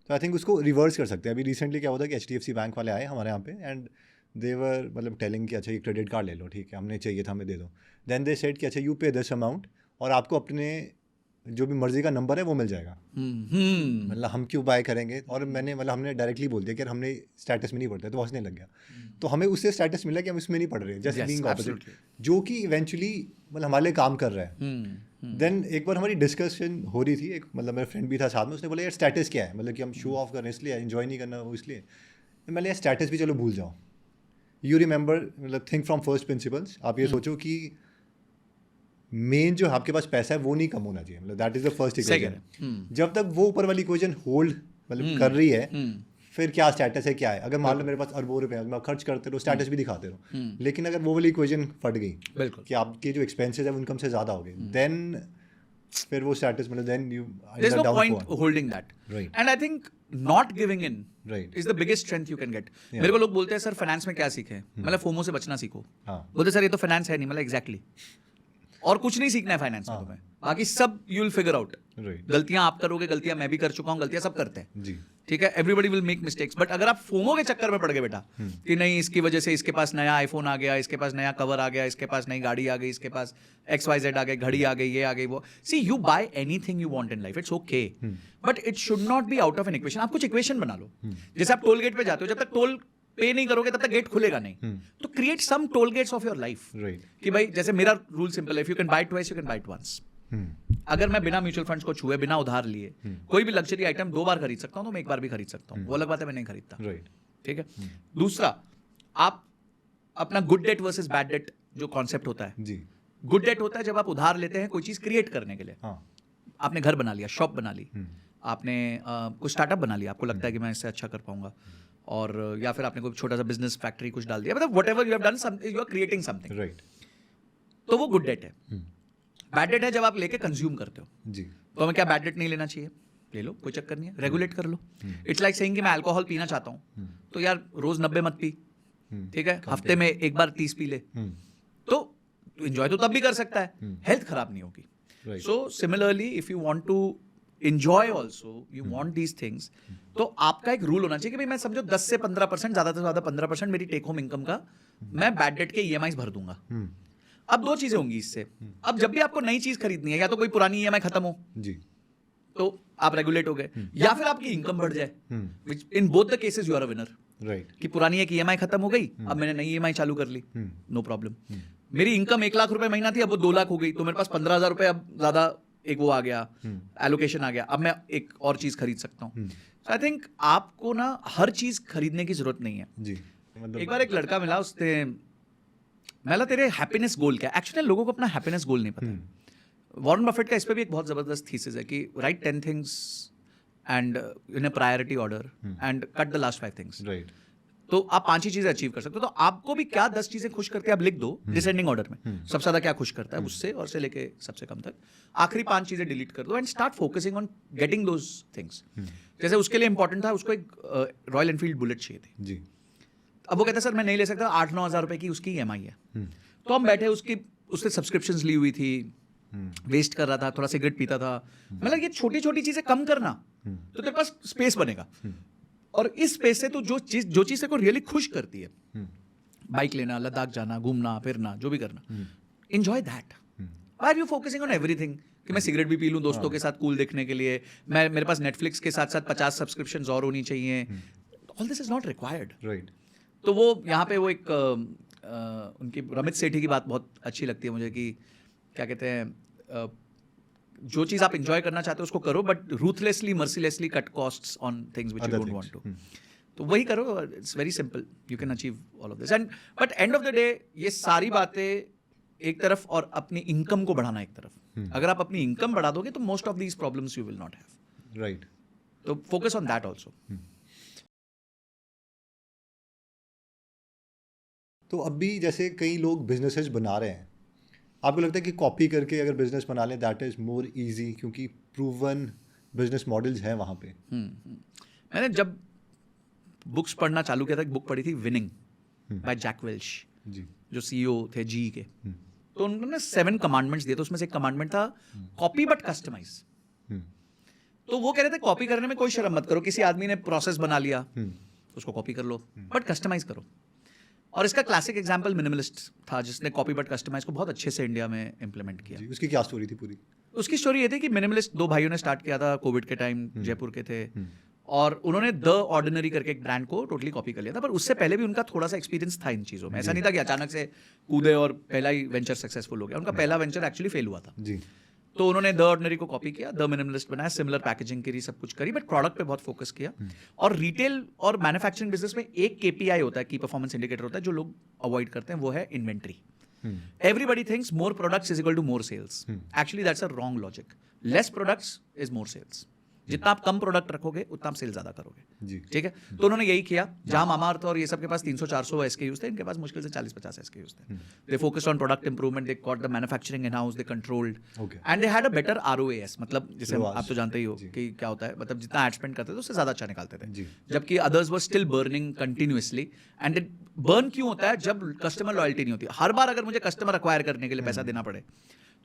तो आई थिंक उसको रिवर्स कर सकते हैं। अभी रिसेंटली क्या हुआ था कि HDFC बैंक वाले आए हमारे यहाँ पे, एंड दे वर मतलब टेलिंग कि अच्छा ये क्रेडिट कार्ड ले लो, ठीक है, हमने चाहिए था, हमें दे दो। देन दे सेड कि अच्छा यू पे दिस अमाउंट और आपको अपने जो भी मर्जी का नंबर है वो मिल जाएगा। मतलब हम क्यों बाय करेंगे? और मैंने मतलब हमने डायरेक्टली बोल दिया कि हमने स्टेटस में नहीं पढ़ते, तो वो हंसने लग गया। तो हमें उससे स्टेटस मिला कि हम इसमें नहीं पढ़ रहे, जस्ट बीइंग ऑपोजिट, जो कि इवेंचुअली मतलब हमारे लिए काम कर रहा है। देन एक बार हमारी डिस्कशन हो रही थी, एक मतलब मेरा फ्रेंड भी था साथ में, उसने बोला यार स्टेटस क्या है, मतलब कि हम शो ऑफ कर रहे हैं इसलिए, एंजॉय नहीं करना वो इसलिए। मैंने यार स्टेटस भी चलो भूल जाओ, यू रिमेंबर, मतलब थिंक फ्रॉम फर्स्ट प्रिंसिपल्स। आप ये सोचो कि मेन जो आपके पास पैसा है वो नहीं कम होना चाहिए, मतलब that is the first equation. जब तक वो ऊपर वाली इक्वेशन होल्ड मतलब कर रही है, फिर क्या स्टेटस है क्या है। अगर मान लो मेरे पास अरबों रुपए मैं खर्च करते रहो, स्टेटस भी दिखाते रहो, लेकिन अगर वो वाली इक्वेशन फट गई कि आपके जो एक्सपेंसेस है वो इनकम से ज्यादा हो गए, देन फिर वो स्टेटस मतलब then you there's no point holding that, Right. and I think not giving in Right. is the biggest strength you can get. मेरे को लोग बोलते हैं सर फाइनेंस में क्या सीखे, मतलब फोमो से बचना सीखो। हाँ। बोलते सर ये तो फाइनेंस है नहीं, मतलब एग्जैक्टली और कुछ नहीं सीखना है फाइनेंस में तुम्हें, बाकी सब you will figure out. Right. गलतियां आप करोगे, गलतियां मैं भी कर चुका हूँ, गलतियां सब करते हैं, जी ठीक है, everybody will make mistakes. But अगर आप फोमो के चक्कर में पड़ गए बेटा कि नहीं इसकी वजह से इसके पास नया आईफोन आ गया, इसके पास नया कवर आ गया, इसके पास नई गाड़ी आ गई, इसके पास XYZ आ गई, घड़ी आ गई, ये आ गई, वो, see you buy anything you want in life, it's okay, but it should not be out of an equation. आप कुछ इक्वेशन बना लो, जैसे आप टोल गेट पे जाते हो, जब तक टोल पे नहीं करोगे तब तक गेट खुलेगा नहीं, तो create some toll gates of your life. Right कि भाई जैसे मेरा रूल सिंपल है, if you can buy twice you can buy it once. अगर मैं बिना म्यूचुअल फंड्स को छुए, बिना उधार लिए कोई भी लग्जरी आइटम 2 बार खरीद सकता हूं, तो मैं 1 बार भी खरीद सकता हूं, वो अलग बात है मैं नहीं खरीदता। राइट ठीक है। दूसरा, आप अपना good debt versus bad debt जो कॉन्सेप्ट होता है, जी गुड डेट होता है जब आप उधार लेते हैं कोई चीज क्रिएट करने के लिए। हाँ आपने घर बना लिया, शॉप बना ली, आपने कुछ स्टार्टअप बना लिया, आपको लगता है कि मैं इससे अच्छा कर पाऊंगा, और या फिर आपने कोई छोटा सा बिजनेस फैक्ट्री कुछ डाल दिया, मतलब whatever you have done something, you are creating something, right तो वो गुड डेट है। बैड डेट है जब आप लेके कंज्यूम करते हो। जी तो हमें क्या बैड डेट नहीं लेना चाहिए, ले लो, कोई चक्कर नहीं है, रेगुलेट कर लो। इट्स लाइक सेइंग कि मैं अल्कोहल पीना चाहता हूँ, तो यार रोज 90 मत पी, ठीक है, हफ्ते में 1 बार 30 पी ले, तो एंजॉय तो तब भी कर सकता है, हेल्थ खराब नहीं होगी। Right. So similarly if you want to enjoy also, you want these things, तो आपका एक रूल होना चाहिए कि भाई मैं समझो 10 से 15%, ज्यादा से ज्यादा 15% मेरी टेक होम इनकम का मैं बैड डेट के EMIs भर दूंगा। अब 2 चीजें होंगी इससे। अब जब भी आपको नई चीज खरीदनी है, या तो कोई पुरानी EMI खत्म हो जी तो आप रेगुलेट हो गए, या फिर आपकी इनकम बढ़ जाए, in both the cases you are a winner. Right कि पुरानी एक EMI खत्म हो गई, अब मैंने नई EMI चालू कर ली, नो प्रॉब्लम। मेरी इनकम 1 लाख रुपए महीना थी, अब वो 2 लाख हो गई, तो मेरे पास 15,000 रुपए अब ज्यादा एक वो आ गया, एलोकेशन आ गया, अब मैं एक और चीज खरीद सकता हूँ। सो आई थिंक आपको ना हर चीज खरीदने की जरूरत नहीं है। जी मतलब एक बार एक लड़का मिला, उसने मैंला तेरे हैप्पीनेस गोल क्या है? एक्चुअली लोगों को अपना हैप्पीनेस गोल नहीं पता। वॉरेन बफेट का इस पे भी एक बहुत जबरदस्त थीसिस है कि right 10 things and in a priority order and cut the last 5 things. Right तो आप 5 ही चीजें अचीव कर सकते हो। तो आपको भी क्या 10 चीजें खुश करते हैं आप लिख दो डिसेंडिंग ऑर्डर में, सबसे ज्यादा क्या खुश करता है उससे और से लेके सबसे कम तक, आखिरी 5 चीजें डिलीट कर दो and start focusing on getting those things. जैसे उसके लिए इंपॉर्टेंट था, उसको एक रॉयल एनफील्ड बुलेट चाहिए थी। जी अब वो कहता सर मैं नहीं ले सकता, 8-9 हज़ार रुपए की उसकी EMI है। तो हम बैठे, उसने सब्सक्रिप्शंस ली हुई थी, वेस्ट कर रहा था, थोड़ा सिगरेट पीता था। मतलब ये छोटी छोटी चीजें कम करना तो तेरे पास स्पेस बनेगा, और इस स्पेस से तो जो चीज को रियली खुश करती है, बाइक लेना, लद्दाख जाना, घूमना फिरना, जो भी करना, enjoy that. Why are you focusing on everything कि मैं सिगरेट भी पी लूं दोस्तों के साथ कूल देखने के लिए, मेरे पास नेटफ्लिक्स के साथ साथ 50 सब्सक्रिप्शंस और होनी चाहिए। All this is not required. Right तो वो यहाँ पे वो एक उनकी रमित सेठी की बात बहुत अच्छी लगती है मुझे, कि क्या कहते हैं, जो चीज़ आप एंजॉय करना चाहते हो उसको करो, but ruthlessly mercilessly cut costs on things which you don't want to. तो वही करो, it's very simple, you can achieve all of this. And but end of the day ये सारी बातें एक तरफ और अपनी इनकम को बढ़ाना एक तरफ। अगर आप अपनी इनकम बढ़ा दोगे तो most of these problems you will not have. Right तो फोकस ऑन दैट ऑल्सो। तो अभी जैसे कई लोग बिजनेसेस बना रहे हैं, आपको लगता है कि कॉपी करके अगर बिजनेस बना लें दैट इज़ मोर इजी, क्योंकि प्रूवन बिजनेस मॉडल्स हैं वहाँ पे? मैंने जब बुक्स पढ़ना चालू किया था, एक बुक पढ़ी थी विनिंग बाय जैक वेल्च, जी जो CEO थे GE के। तो उन्होंने 7 कमांडमेंट्स दिए, तो उसमें से एक कमांडमेंट था कॉपी बट कस्टमाइज। तो वो कह रहे थे कॉपी करने में कोई शर्म मत करो, किसी आदमी ने प्रोसेस बना लिया उसको कॉपी कर लो, बट कस्टमाइज करो। और इसका क्लासिक एग्जांपल मिनिमलिस्ट था, जिसने कॉपी बट कस्टमाइज को बहुत अच्छे से इंडिया में इम्प्लीमेंट किया। जी उसकी क्या स्टोरी थी पूरी? उसकी स्टोरी ये थी कि मिनिमलिस्ट 2 भाइयों ने स्टार्ट किया था कोविड के टाइम, जयपुर के थे, और उन्होंने द ऑर्डिनरी करके एक ब्रांड को टोटली कॉपी कर लिया था। पर उससे पहले भी उनका थोड़ा सा एक्सपीरियंस था इन चीज़ों में। ऐसा नहीं था कि अचानक से कूदे और पहला ही वेंचर सक्सेसफुल हो गया। उनका पहला वेंचर एक्चुअली फेल हुआ था। जी तो उन्होंने द ऑर्डिनरी को कॉपी किया, द मिनिमलिस्ट बनाया, सिमिलर पैकेजिंग करी, सब कुछ करी, बट प्रोडक्ट पे बहुत फोकस किया। और रिटेल और मैन्युफैक्चरिंग बिजनेस में एक KPI होता है, की परफॉर्मेंस इंडिकेटर होता है, जो लोग अवॉइड करते हैं, वो है inventory. Everybody thinks more products is equal to more sales. Actually, that's a wrong logic. Less products is more sales. जितना आप कम प्रोडक्ट रखोगे उतना आप सेल ज्यादा करोगे, ठीक है। तो उन्होंने यही किया, जहां मामाअर्थ और ये सब के पास 300-400 SKUs थे, इनके पास मुश्किल से 40-50 SKUs थे। They focused on product improvement, they got the manufacturing in house, they controlled and they had a better ROAS, मतलब जैसे आप तो जानते ही हो कि क्या होता है, मतलब जितना एड स्पेंड करते थे उससे ज्यादा अच्छा निकालते थे, जबकि others were still burning continuously. And burn क्यों होता है? जब कस्टमर लॉयल्टी नहीं होती। हर बार अगर मुझे कस्टमर अक्वायर करने के लिए पैसा देना पड़े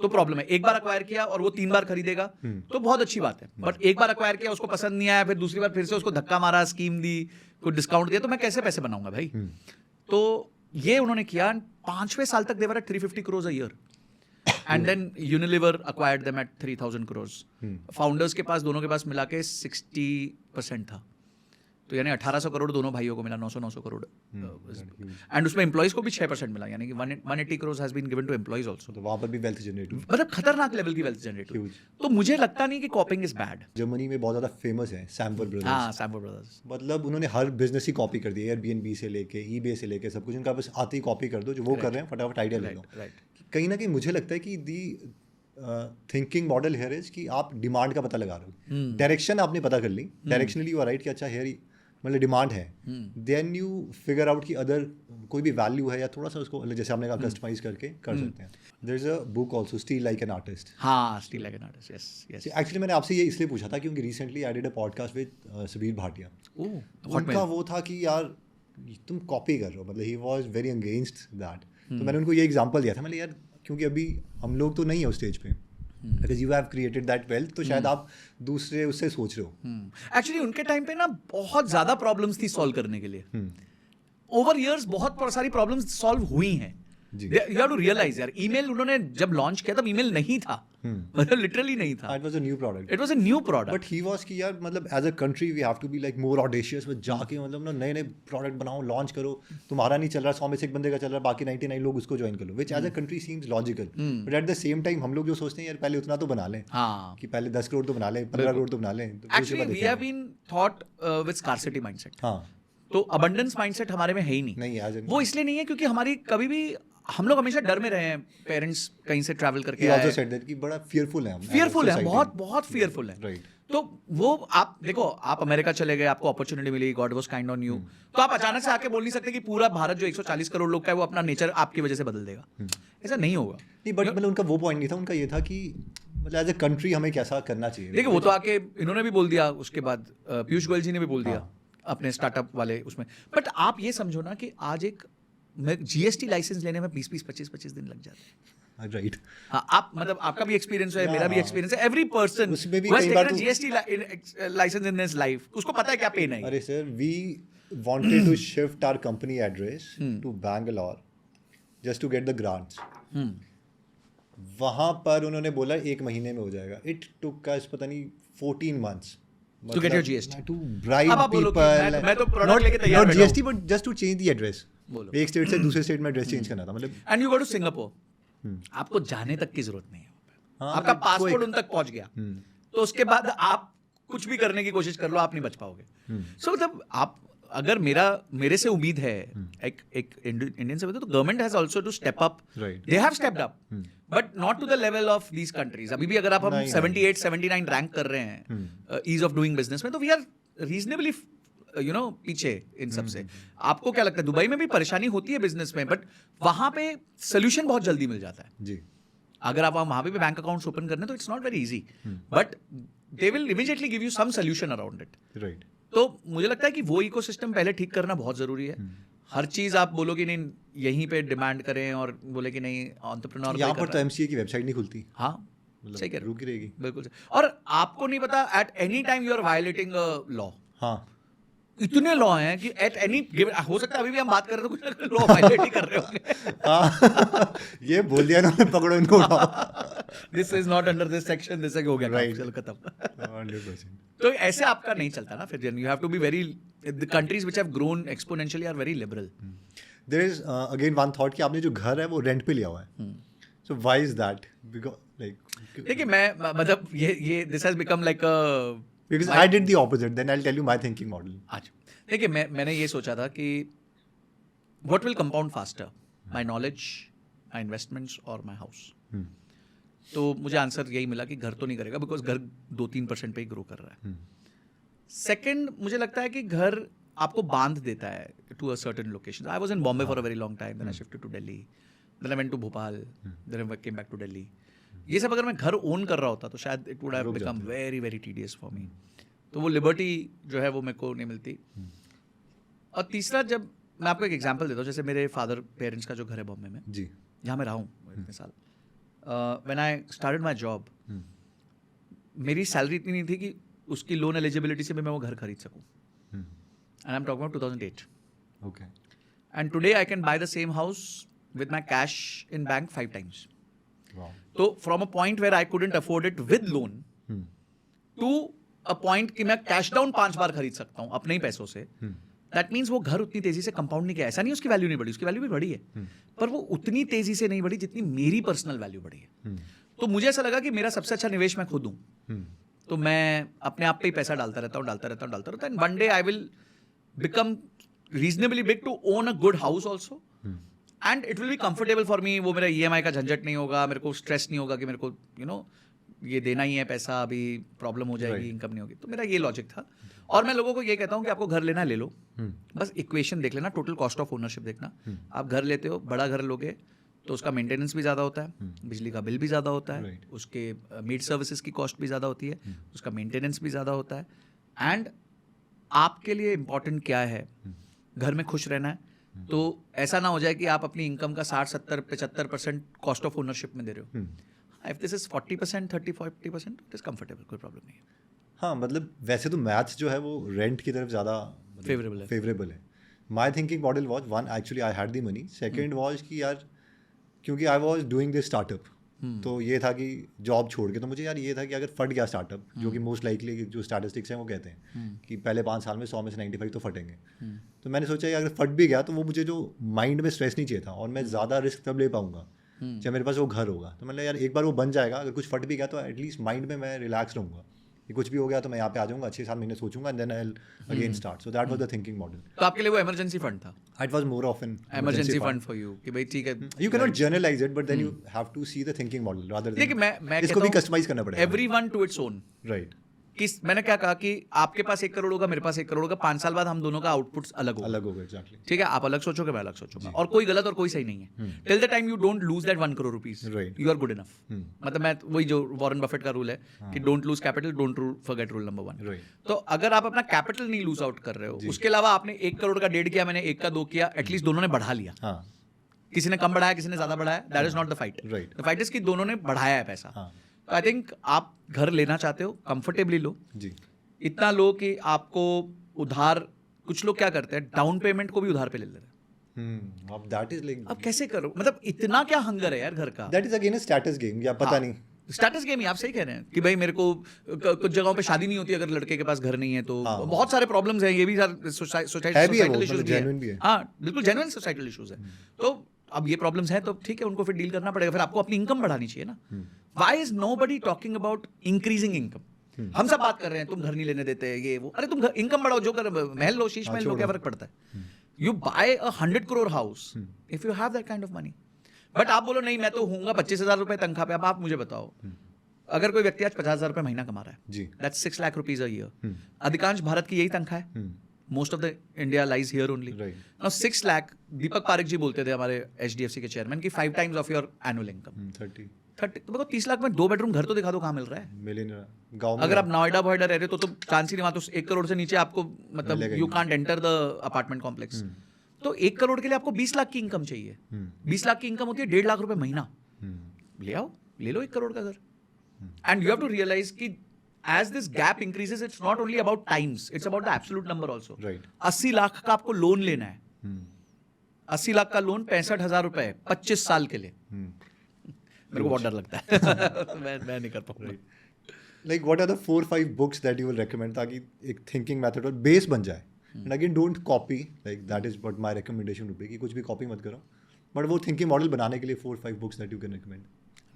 तो प्रॉब्लम है। एक बार अक्वायर किया और वो 3 बार खरीदेगा तो बहुत अच्छी बात है, बट एक बार अक्वायर किया, उसको पसंद नहीं आया, फिर दूसरी बार फिर से उसको धक्का मारा, स्कीम दी, कोई डिस्काउंट दिया, तो मैं कैसे पैसे बनाऊंगा भाई? तो ये उन्होंने किया। 5वें साल तक they were 350 crores a year and then Unilever acquired them at 3000 crores। Founders के पास, दोनों के पास मिला के 60% था, तो यानी 1800 करोड़ दोनों भाइयों को मिला, 900 करोड़। एंड उसमें एम्प्लॉइज को भी 6% मिला, यानी कि 180 crores has been given to employees also. तो वहाँ पर भी वेल्थ जनरेट हुई, मतलब खतरनाक लेवल की वेल्थ जनरेट हुई। तो मुझे लगता नहीं कि कॉपिंग इज बैड। जर्मनी में बहुत ज़्यादा फेमस है सैमवर ब्रदर्स। हाँ, सैमवर ब्रदर्स, मतलब उन्होंने हर बिजनेस ही कॉपी कर दिया, एयरबीएनबी से लेके ईबे से लेके सब कुछ, उनका बस आते ही कॉपी कर दो, जो वो कर रहे हैं फटाफट आइडिया ले लो। कहीं ना कहीं मुझे लगता है कि दी थिंकिंग मॉडल हेयर इज कि आप डिमांड का पता लगा रहे हो, डायरेक्शन आपने पता कर ली, डायरेक्शनली यू आर राइट कि अच्छा हेयर मतलब डिमांड है, देन यू फिगर आउट कि अदर कोई भी वैल्यू है या थोड़ा सा उसको जैसे आपने कहा कस्टमाइज करके कर सकते हैं। There is a book also, still like an artist. हाँ, still like an artist, yes yes. Actually मैंने आपसे ये इसलिए पूछा था क्योंकि recently I did a podcast with Sabeer Bhatia. उनका वो था कि यार तुम कॉपी कर रहे हो, मतलब he was very against that. तो मैंने उनको ये एग्जांपल दिया था, मैंने यार क्योंकि अभी हम लोग तो नहीं है उस स्टेज पे, because you have created that wealth, तो शायद आप दूसरे उससे सोच रहे हो। एक्चुअली उनके टाइम पे ना बहुत ज्यादा प्रॉब्लम्स थी सॉल्व करने के लिए। ओवर इयर्स बहुत सारी प्रॉब्लम्स सॉल्व हुई हैं। यू हैव टू रियलाइज यार, ईमेल उन्होंने जब लॉन्च किया तब ईमेल नहीं था, मतलब लिटरली नहीं था। It was a new product, it was a new product, but he was कि यार मतलब as a country we have to be like more audacious, में जाके मतलब ना नए नए प्रोडक्ट बनाओ, लॉन्च करो। तुम्हारा नहीं चल रहा, 100 में से एक बंदे का चल रहा, बाकी 99 लोग उसको ज्वाइन कर लो, which as a country seems logical. But at the same time हम लोग जो सोचते हैं यार पहले उतना तो बना लें, हाँ, कि पहले 10 करोड़ तो बना लें, 15 करोड़ तो बना लें। Actually we have been thought with scarcity mindset. हाँ, तो अबंडेंस माइंडसेट हमारे में है ही नहीं है। वो इसलिए नहीं है क्योंकि हमारी कभी भी, हम लोग हमेशा डर में रहे हैं, पेरेंट्स कहीं से ट्रैवल करके आए, कि बड़ा फियरफुल है, फियरफुल है, बहुत बहुत फियरफुल है। राइट। तो वो आप देखो, आप अमेरिका चले गए, आपको अपॉर्चुनिटी मिली, God was kind on you, तो आप अचानक से आके बोल नहीं सकते कि पूरा भारत जो 140 करोड़ लोग का है वो अपना नेचर आपकी वजह से बदल देगा। ऐसा नहीं होगा। नहीं, बट मतलब उनका वो पॉइंट नहीं था, उनका ये था कि मतलब एज ए कंट्री हमें कैसा करना चाहिए। देखिए वो तो आके इन्होंने भी बोल दिया, उसके बाद पीयूष गोयल जी ने भी बोल दिया अपने स्टार्टअप वाले उसमें। बट आप ये समझो ना कि आज एक GST लाइसेंस लेने में 20-25 दिन लग जाते हैं। राइट। हाँ, आप मतलब आपका भी एक्सपीरियंस है, मेरा भी एक्सपीरियंस है, एवरी पर्सन उसमें भी कई बार GST license in his life, उसको पता है क्या पे नहीं। अरे sir, we wanted to shift our company address to Bangalore just to get the grants. वहां पर उन्होंने बोला 1 महीने में हो जाएगा। इट टुक अस पता नहीं 14 months to get your GST, to bribe people। मैं तो प्रोडक्ट लेके तैयार बैठा हूं, GST but just to change the address। एक स्टेट से दूसरे स्टेट में एड्रेस चेंज करना था, मतलब। And you go to Singapore, आपको जाने तक की जरूरत नहीं है, आपका पासपोर्ट उन तक पहुंच गया, तो उसके बाद आप कुछ भी करने की कोशिश कर लो, आप नहीं बच पाओगे। सो मतलब आप, अगर मेरे से उम्मीद है एक इंडियन से, तो government has also to step up, they have stepped up, but not to the level of these countries. अभी भी अगर आप हम 78-79 रैंक कर रहे हैं ईज ऑफ डूइंग बिजनेस में, तो वी आर रीजनेबली पीछे इन सब से। आपको क्या लगता है, दुबई में भी परेशानी होती है बिजनेस में, बट वहां पे सोल्यूशन बहुत जल्दी मिल जाता है जी। अगर आप वहां पे भी बैंक अकाउंट्स ओपन करने, तो it's not very easy, but they will immediately give you some solution around it. Right. तो मुझे लगता है कि वो इकोसिस्टम पहले ठीक करना बहुत जरूरी है। हर चीज आप बोलो कि नहीं यहीं पे डिमांड करें और बोले कि नहीं एंटरप्रेन्योर यहाँ पर तो MCA की वेबसाइट नहीं खुलती। हाँ, सही कह रहे हो, रुकी रहेगी बिल्कुल। और आपको नहीं पता, at any time you are violating law. हाँ, इतने लॉ हैं कि एट एनी हो सकता है अभी भी हम बात कर रहे हैं तो कुछ लॉ वायलेट ही कर रहे होंगे। ये बोल दिया ना, पकड़ो इनको, उठाओ। This is not under this section, this हो गया, राइट, चलो खत्म। 100%। तो ऐसे आपका नहीं चलता ना, फिर you have to be very, the countries which have grown exponentially are very liberal. There is again one thought कि आपने जो घर है वो रेंट पे लिया हुआ है, so why is that? Because like, देखिए मैं मतलब ये this has become like a, because I did the opposite, then I'll tell you my thinking model। अच्छा, देखिए मैंने ये सोचा था कि what will compound faster, my knowledge my investments और माई हाउस? तो मुझे आंसर यही मिला कि घर तो नहीं करेगा, बिकॉज घर 2-3% पे ही ग्रो कर रहा है. सेकेंड, मुझे लगता है कि घर आपको बांध देता है to a certain location. I was in Bombay for a very long time, then I shifted to Delhi, then I went to Bhopal, then I came back to Delhi. ये सब अगर मैं घर ओन कर रहा होता तो शायद it would have become very very tedious for me. तो वो लिबर्टी जो है वो मेरे को नहीं मिलती. और तीसरा, जब मैं आपको एक एग्जांपल देता हूँ, जैसे मेरे फादर पेरेंट्स का जो घर है बॉम्बे में जी, जहाँ मैं रहा हूँ इतने साल, when I started my job, मेरी सैलरी इतनी नहीं थी कि उसकी लोन एलिजिबिलिटी से भी मैं वो घर खरीद सकूँ. And I am talking about 2008. Okay. And today I can buy the same house with my cash in bank 5 times. तो from a point where I couldn't afford it with loan to a point कि मैं cash down 5 बार खरीद सकता हूँ अपने ही पैसों से. That means वो घर उतनी तेजी से कंपाउंड नहीं किया. ऐसा नहीं उसकी वैल्यू नहीं बढ़ी, उसकी वैल्यू भी बढ़ी है, पर वो उतनी तेजी से नहीं बढ़ी जितनी मेरी पर्सनल वैल्यू बढ़ी है. तो मुझे ऐसा लगा कि मेरा सबसे अच्छा निवेश मैं खुद हूँ. तो मैं अपने आप पे ही पैसा डालता रहता हूँ. And one day I will become reasonably big to own a good house also, and it will be comfortable for me. वो मेरा EMI का झंझट नहीं होगा, मेरे को स्ट्रेस नहीं होगा कि मेरे को ये देना ही है पैसा, अभी प्रॉब्लम हो जाएगी, इनकम नहीं होगी. तो मेरा ये लॉजिक था. और मैं लोगों को ये कहता हूँ कि आपको घर लेना ले लो, बस इक्वेशन देख लेना, टोटल कॉस्ट ऑफ ओनरशिप देखना. आप घर लेते हो, बड़ा घर लोगे तो उसका मेंटेनेंस भी ज़्यादा होता है, बिजली का बिल भी ज़्यादा होता है, उसके मीट सर्विसेज की कॉस्ट भी ज़्यादा होती है, उसका मेंटेनेंस भी ज़्यादा होता है. एंड आपके लिए इम्पॉर्टेंट क्या है? घर में खुश रहना है. तो ऐसा ना हो जाए कि आप अपनी इनकम का 60-70-75% कॉस्ट ऑफ ओनरशिप में दे रहे हो. If this is 40%, 30-40%, it is comfortable, कोई प्रॉब्लम नहीं है. हाँ, मतलब वैसे तो मैथ्स जो है वो रेंट की तरफ ज़्यादा फेवरेबल है. My thinking model was, one, actually I had the money. Second was कि यार, क्योंकि I was doing this startup, तो ये था कि जॉब छोड़ के, तो मुझे यार ये था कि अगर फट गया स्टार्टअप, जो कि मोस्ट लाइकली जो स्टैटिस्टिक्स हैं वो कहते हैं कि पहले 5 साल में 100 में से 95 तो फटेंगे. तो मैंने सोचा कि अगर फट भी गया तो वो मुझे जो माइंड में स्ट्रेस नहीं चाहिए था, और मैं ज़्यादा रिस्क तब ले पाऊंगा जब मेरे पास वो घर होगा. तो मैंने यार एक बार वो बन जाएगा, अगर कुछ फट भी गया तो एटलीस्ट माइंड में मैं रिलैक्स रहूँगा कि कुछ भी हो गया तो मैं यहाँ पे आ जाऊँगा, 6-7 महीने सोचूंगा, and then I will again start. So that was the thinking model. तो आपके लिए वो इमरजेंसी फंड था? It was more of an emergency fund for you कि भाई ठीक है. You can not generalize it, but then you have to see the thinking model rather than. देखिए, मैं इसको भी कस्टमाइज करना पड़ेगा. Everyone to its own. Right. मैंने क्या कहा कि आपके पास 1 करोड़ होगा, मेरे पास 1 करोड़ होगा, 5 साल बाद हम दोनों का आउटपुट अलग होगा. एग्जैक्टली. ठीक है, आप अलग सोचोगे, मैं अलग सोचूंगा, और कोई गलत और कोई सही नहीं है. Till the time you don't lose that 1 crore rupees, you are good enough. मतलब मैं वही जो वॉरेन बफेट का रूल है कि don't lose capital, don't forget rule number 1. तो अगर आप अपना कैपिटल नहीं लूज आउट कर रहे हो, उसके अलावा आपने 1 करोड़ का 1.5 किया, मैंने 1 का 2 किया, एटलीस्ट दोनों ने बढ़ा लिया. किसी ने कम बढ़ाया, किसी ने ज्यादा बढ़ाया, that is not the fight. The fight is कि दोनों ने बढ़ाया है पैसा. तो आई थिंक आप घर लेना चाहते हो, कंफर्टेबली लो जी. इतना लो कि आपको उधार, कुछ लोग क्या करते हैं, डाउन पेमेंट को भी उधार पे ले लेते हैं. अब दैट इज लाइक, अब कैसे करो, मतलब इतना क्या हंगर है यार घर का. That is again a status game, या पता नहीं. स्टेटस गेम ही, आप सही कह रहे हैं कि भाई मेरे को कुछ जगहों पे शादी नहीं होती अगर लड़के के पास घर नहीं है तो. बहुत सारे प्रॉब्लम्स हैं, ये भी सोसाइटल इश्यूज भी है. हाँ बिल्कुल, जेन्युइन सोसाइटल इश्यूज है. तो अब ये प्रॉब्लम्स हैं तो ठीक है, उनको फिर डील करना पड़ेगा. फिर आपको अपनी इनकम बढ़ानी चाहिए ना. Why is nobody talking about increasing income? हम सब बात कर रहे हैं तुम घर नहीं लेने देते, ये वो. अरे तुम इनकम बढ़ाओ, जो कर, महल लो, शीश महल लो, क्या फर्क पड़ता है? You buy a 100 crore house if you have that kind of money. But आप बोलो नहीं, मैं तो हूँगा 25,000 रुपए तनख्वाह पे. अब आप मुझे बताओ, अगर कोई व्यक्ति आज 50,000 रुपए महीना कमा रहा है, that's 6 lakh rupees a year. अधिकांश भारत की यही तनख्वाह है. Most of the India lies here only. Now 6 lakh, Deepak Parekh ji बोलते थे हमारे HDFC के चेयरमैन की 5 times of your annual income. 30. तो देखो 30 लाख में 2 bedroom घर तो दिखा दो कहाँ मिल रहा है. मिलियनर गांव में. अगर आप नोएडा वोएडा रह रहे हो तो चांस ही नहीं, वहाँ तो 1 करोड़ से नीचे आपको, मतलब you can't enter the apartment complex. तो 1 करोड़ के लिए आपको 20 लाख की इनकम चाहिए. 20 लाख की इनकम होती है 1.5 लाख रुपए महीना. ले आओ, ले लो 1 करोड़ का घर. And you have to realize कि as this gap increases, it's not only about times, it's about the absolute number also. 80 lakh का आपको लोन लेना है. 80 लाख का लोन 65,000 रुपए 25 साल के लिए. मेरे को बहुत डर लगता है. मैं नहीं कर पाऊंगा. Like what are the 4-5 books that you will recommend ताकि एक thinking method और base बन जाए? And again, don't copy. Like that is what my recommendation would be, कि कुछ भी copy मत करो. But वो thinking model बनाने के लिए 4-5 books that you can recommend.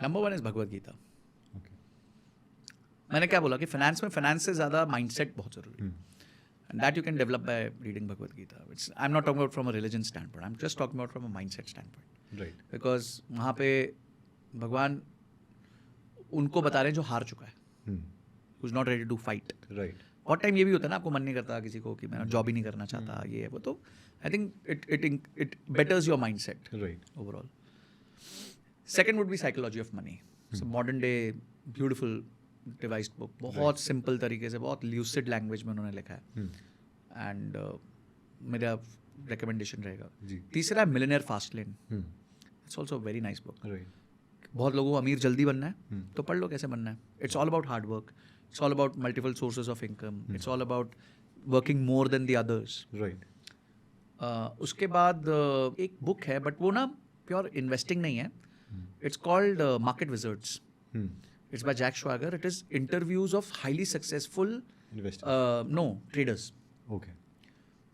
Number 1 is Bhagavad Gita. मैंने क्या बोला कि फाइनेंस से ज़्यादा माइंडसेट बहुत जरूरी है. And that you can develop by reading Bhagavad Gita. I am not talking about from a religion standpoint, I am just talking about from a mindset standpoint. Right because वहाँ पे भगवान उनको बता रहे हैं जो हार चुका है, who's not ready to fight. Right बहुत टाइम ये भी होता है ना, आपको मन नहीं करता किसी को कि मैं जॉब ही नहीं करना चाहता, ये है वो, तो I think it बेटर्स your mind set right overall. Second would be psychology of money. Modern day beautiful devised book, बहुत सिंपल तरीके से, बहुत ल्यूसिड लैंग्वेज में उन्होंने लिखा है, एंड मेरा रिकमेंडेशन रहेगा. जी. तीसरा है millionaire fast lane. It's also very nice book. Right बहुत लोगों को अमीर जल्दी बनना है तो पढ़ लो कैसे बनना है. It's all about hard work, it's all about multiple sources of income, it's all about working more than the others. Right उसके बाद एक बुक है बट वो ना प्योर इन्वेस्टिंग नहीं है. It's called market wizards. It's by Jack Schwager. It is interviews of highly successful traders. Okay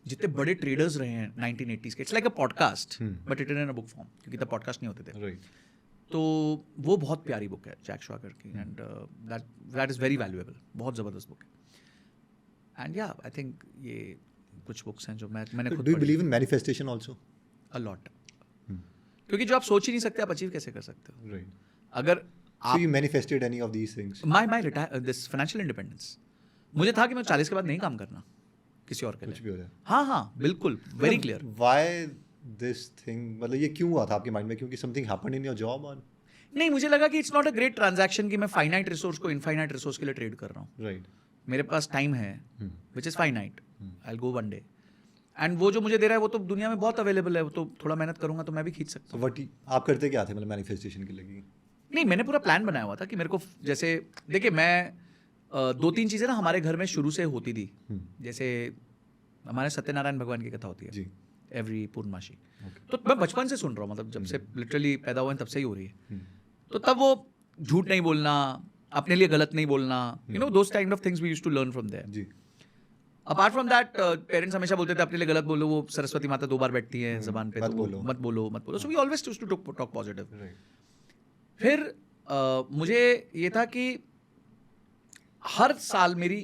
जितने बड़े ट्रेडर्स रहे हैं 1980s के. It's like a podcast but it in a book form, क्योंकि तब पॉडकास्ट नहीं होते थे. राइट तो वो बहुत प्यारी बुक है जैक श्वागर की, and that is very valuable. बहुत ज़बरदस्त बुक है. एंड या आई थिंक ये कुछ बुक्स हैं जो मैंने खुद do you believe in manifestation also? A lot. क्योंकि जो आप सोच ही नहीं सकते आप अचीव कैसे कर सकते हो. राइट अगर so you manifested any of these things? My retire this financial independence, मुझे था कि मैं 40 के बाद नहीं काम करना किसी और के कुछ लिए. भी हो जाए. हाँ बिल्कुल, very clear. Why this thing, मतलब ये क्यों हुआ था आपके माइंड में? क्योंकि something happened in your job? और नहीं, मुझे लगा कि it's not a great transaction कि मैं फाइनाइट रिसोर्स को इनफाइनाइट रिसोर्स के लिए ट्रेड कर रहा हूँ. राइट मेरे पास टाइम है which is finite, I will go one day, and वो जो मुझे दे रहा है वो तो दुनिया में बहुत अवेलेबल है, वो तो थोड़ा मेहनत करूंगा तो मैं भी खींच सकता सो हूँ. व्हाट आप करते क्या थे मतलब मैनिफेस्टेशन के लिए? नहीं, मैंने पूरा प्लान बनाया हुआ था कि मेरे को, जैसे देखिए मैं 2-3 चीज़ें ना हमारे घर में शुरू से होती थी. जैसे हमारे सत्यनारायण भगवान की कथा होती है जी. एवरी पूर्णमासी. तो मैं बचपन से सुन रहा हूँ, मतलब जब से लिटरली पैदा हुए तब से ही हो रही है. तो तब वो झूठ नहीं बोलना, अपने लिए गलत नहीं बोलना, you know those kind of things we used to learn from there. जी. अपार्ट फ्रॉम दैट पेरेंट्स हमेशा बोलते थे अपने लिए गलत बोलो, वो सरस्वती माता 2 बार बैठती है जबान पे, मत तो बोलो. मत बोलो. So we always used to talk positive. Right फिर मुझे ये था कि हर साल मेरी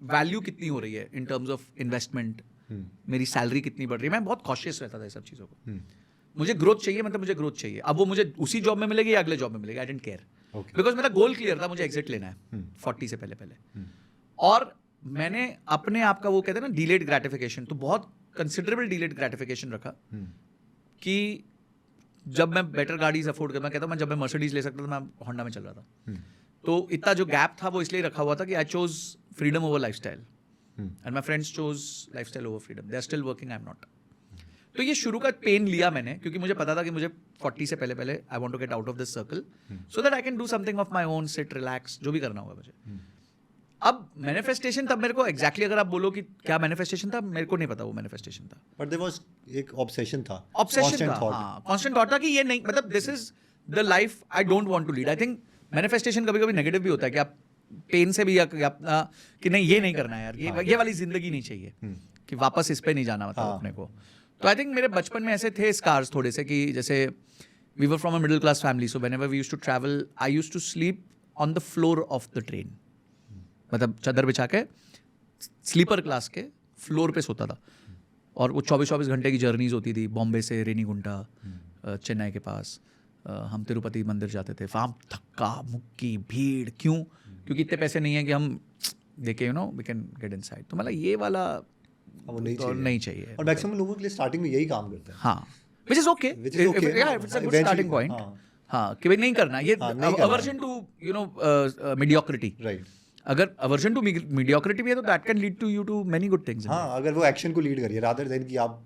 वैल्यू कितनी हो रही है इन टर्म्स ऑफ इन्वेस्टमेंट, मेरी सैलरी कितनी बढ़ रही है. मैं बहुत कॉशियस रहता था ये सब चीज़ों को. मुझे ग्रोथ चाहिए, मतलब मुझे ग्रोथ चाहिए. अब वो मुझे उसी जॉब में मिलेगी या अगले जॉब में मिलेगी, आई डेंट केयर, बिकॉज मेरा गोल क्लियर था, मुझे एग्जिट लेना है 40 से पहले. और मैंने अपने आप का वो कहते हैं ना डिलेड ग्रेटिफिकेशन, तो बहुत कंसिडरेबल डिलेड ग्रेटिफिकेशन रखा कि जब मैं बेटर गाड़ीज अफोर्ड कर, मैं कहता हूँ मैं जब मैं मर्सिडीज ले सकता था मैं होंडा में चल रहा था. तो इतना जो गैप था वो इसलिए रखा हुआ था कि I chose freedom over lifestyle and my friends chose lifestyle over freedom. They are still working, I am not. तो ये शुरू का पेन लिया मैंने, क्योंकि मुझे पता था कि मुझे 40 से पहले I want to get out of this circle so that I can do something of my own, sit relax, जो भी करना होगा मुझे. अब मैनिफेस्टेशन तब मेरे को एग्जैक्टली अगर आप बोलो कि क्या मैनिफेस्टेशन था, मेरे को नहीं पता वो मैनिफेस्टेशन था. बट देयर वाज एक ऑब्सेशन था. ऑब्सेशन था, हाँ, कांस्टेंट थॉट था कि ये नहीं, मतलब this is the life I don't want to lead. I think manifestation कभी कभी नेगेटिव भी होता है कि आप पेन से भी कि नहीं ये नहीं करना है यार, ये वाली जिंदगी नहीं चाहिए, कि वापस इस पे नहीं जाना मतलब अपने को. तो आई थिंक मेरे बचपन में ऐसे थे स्कार्स थोड़े से, कि जैसे we were from a middle class family, so whenever we used to travel I used to sleep on the floor of the train. मतलब चादर बिछा के स्लीपर क्लास के फ्लोर पे सोता था. और वो 24-24 घंटे की जर्नीज होती थी, बॉम्बे से रेनीगुंटा, चेन्नई के पास. हम तिरुपति मंदिर जाते थे, वहाँ धक्का मुक्की भीड़. क्यों? क्योंकि इतने पैसे नहीं है कि हम देखे, you know, we can get inside. तो मतलब ये वाला वो नहीं चाहिए. और मैक्सिमम लोगों के लिए स्टार्टिंग में यही काम करते हैं. हाँ, which is okay. Which is okay. Yeah, it's a good starting point. हाँ, कि भाई नहीं करना ये. Aversion to, you know, mediocrity. Right. अगर aversion to mediocrity भी है तो that can lead to you to many good things. हाँ, अगर वो एक्शन को लीड करिए rather than कि आप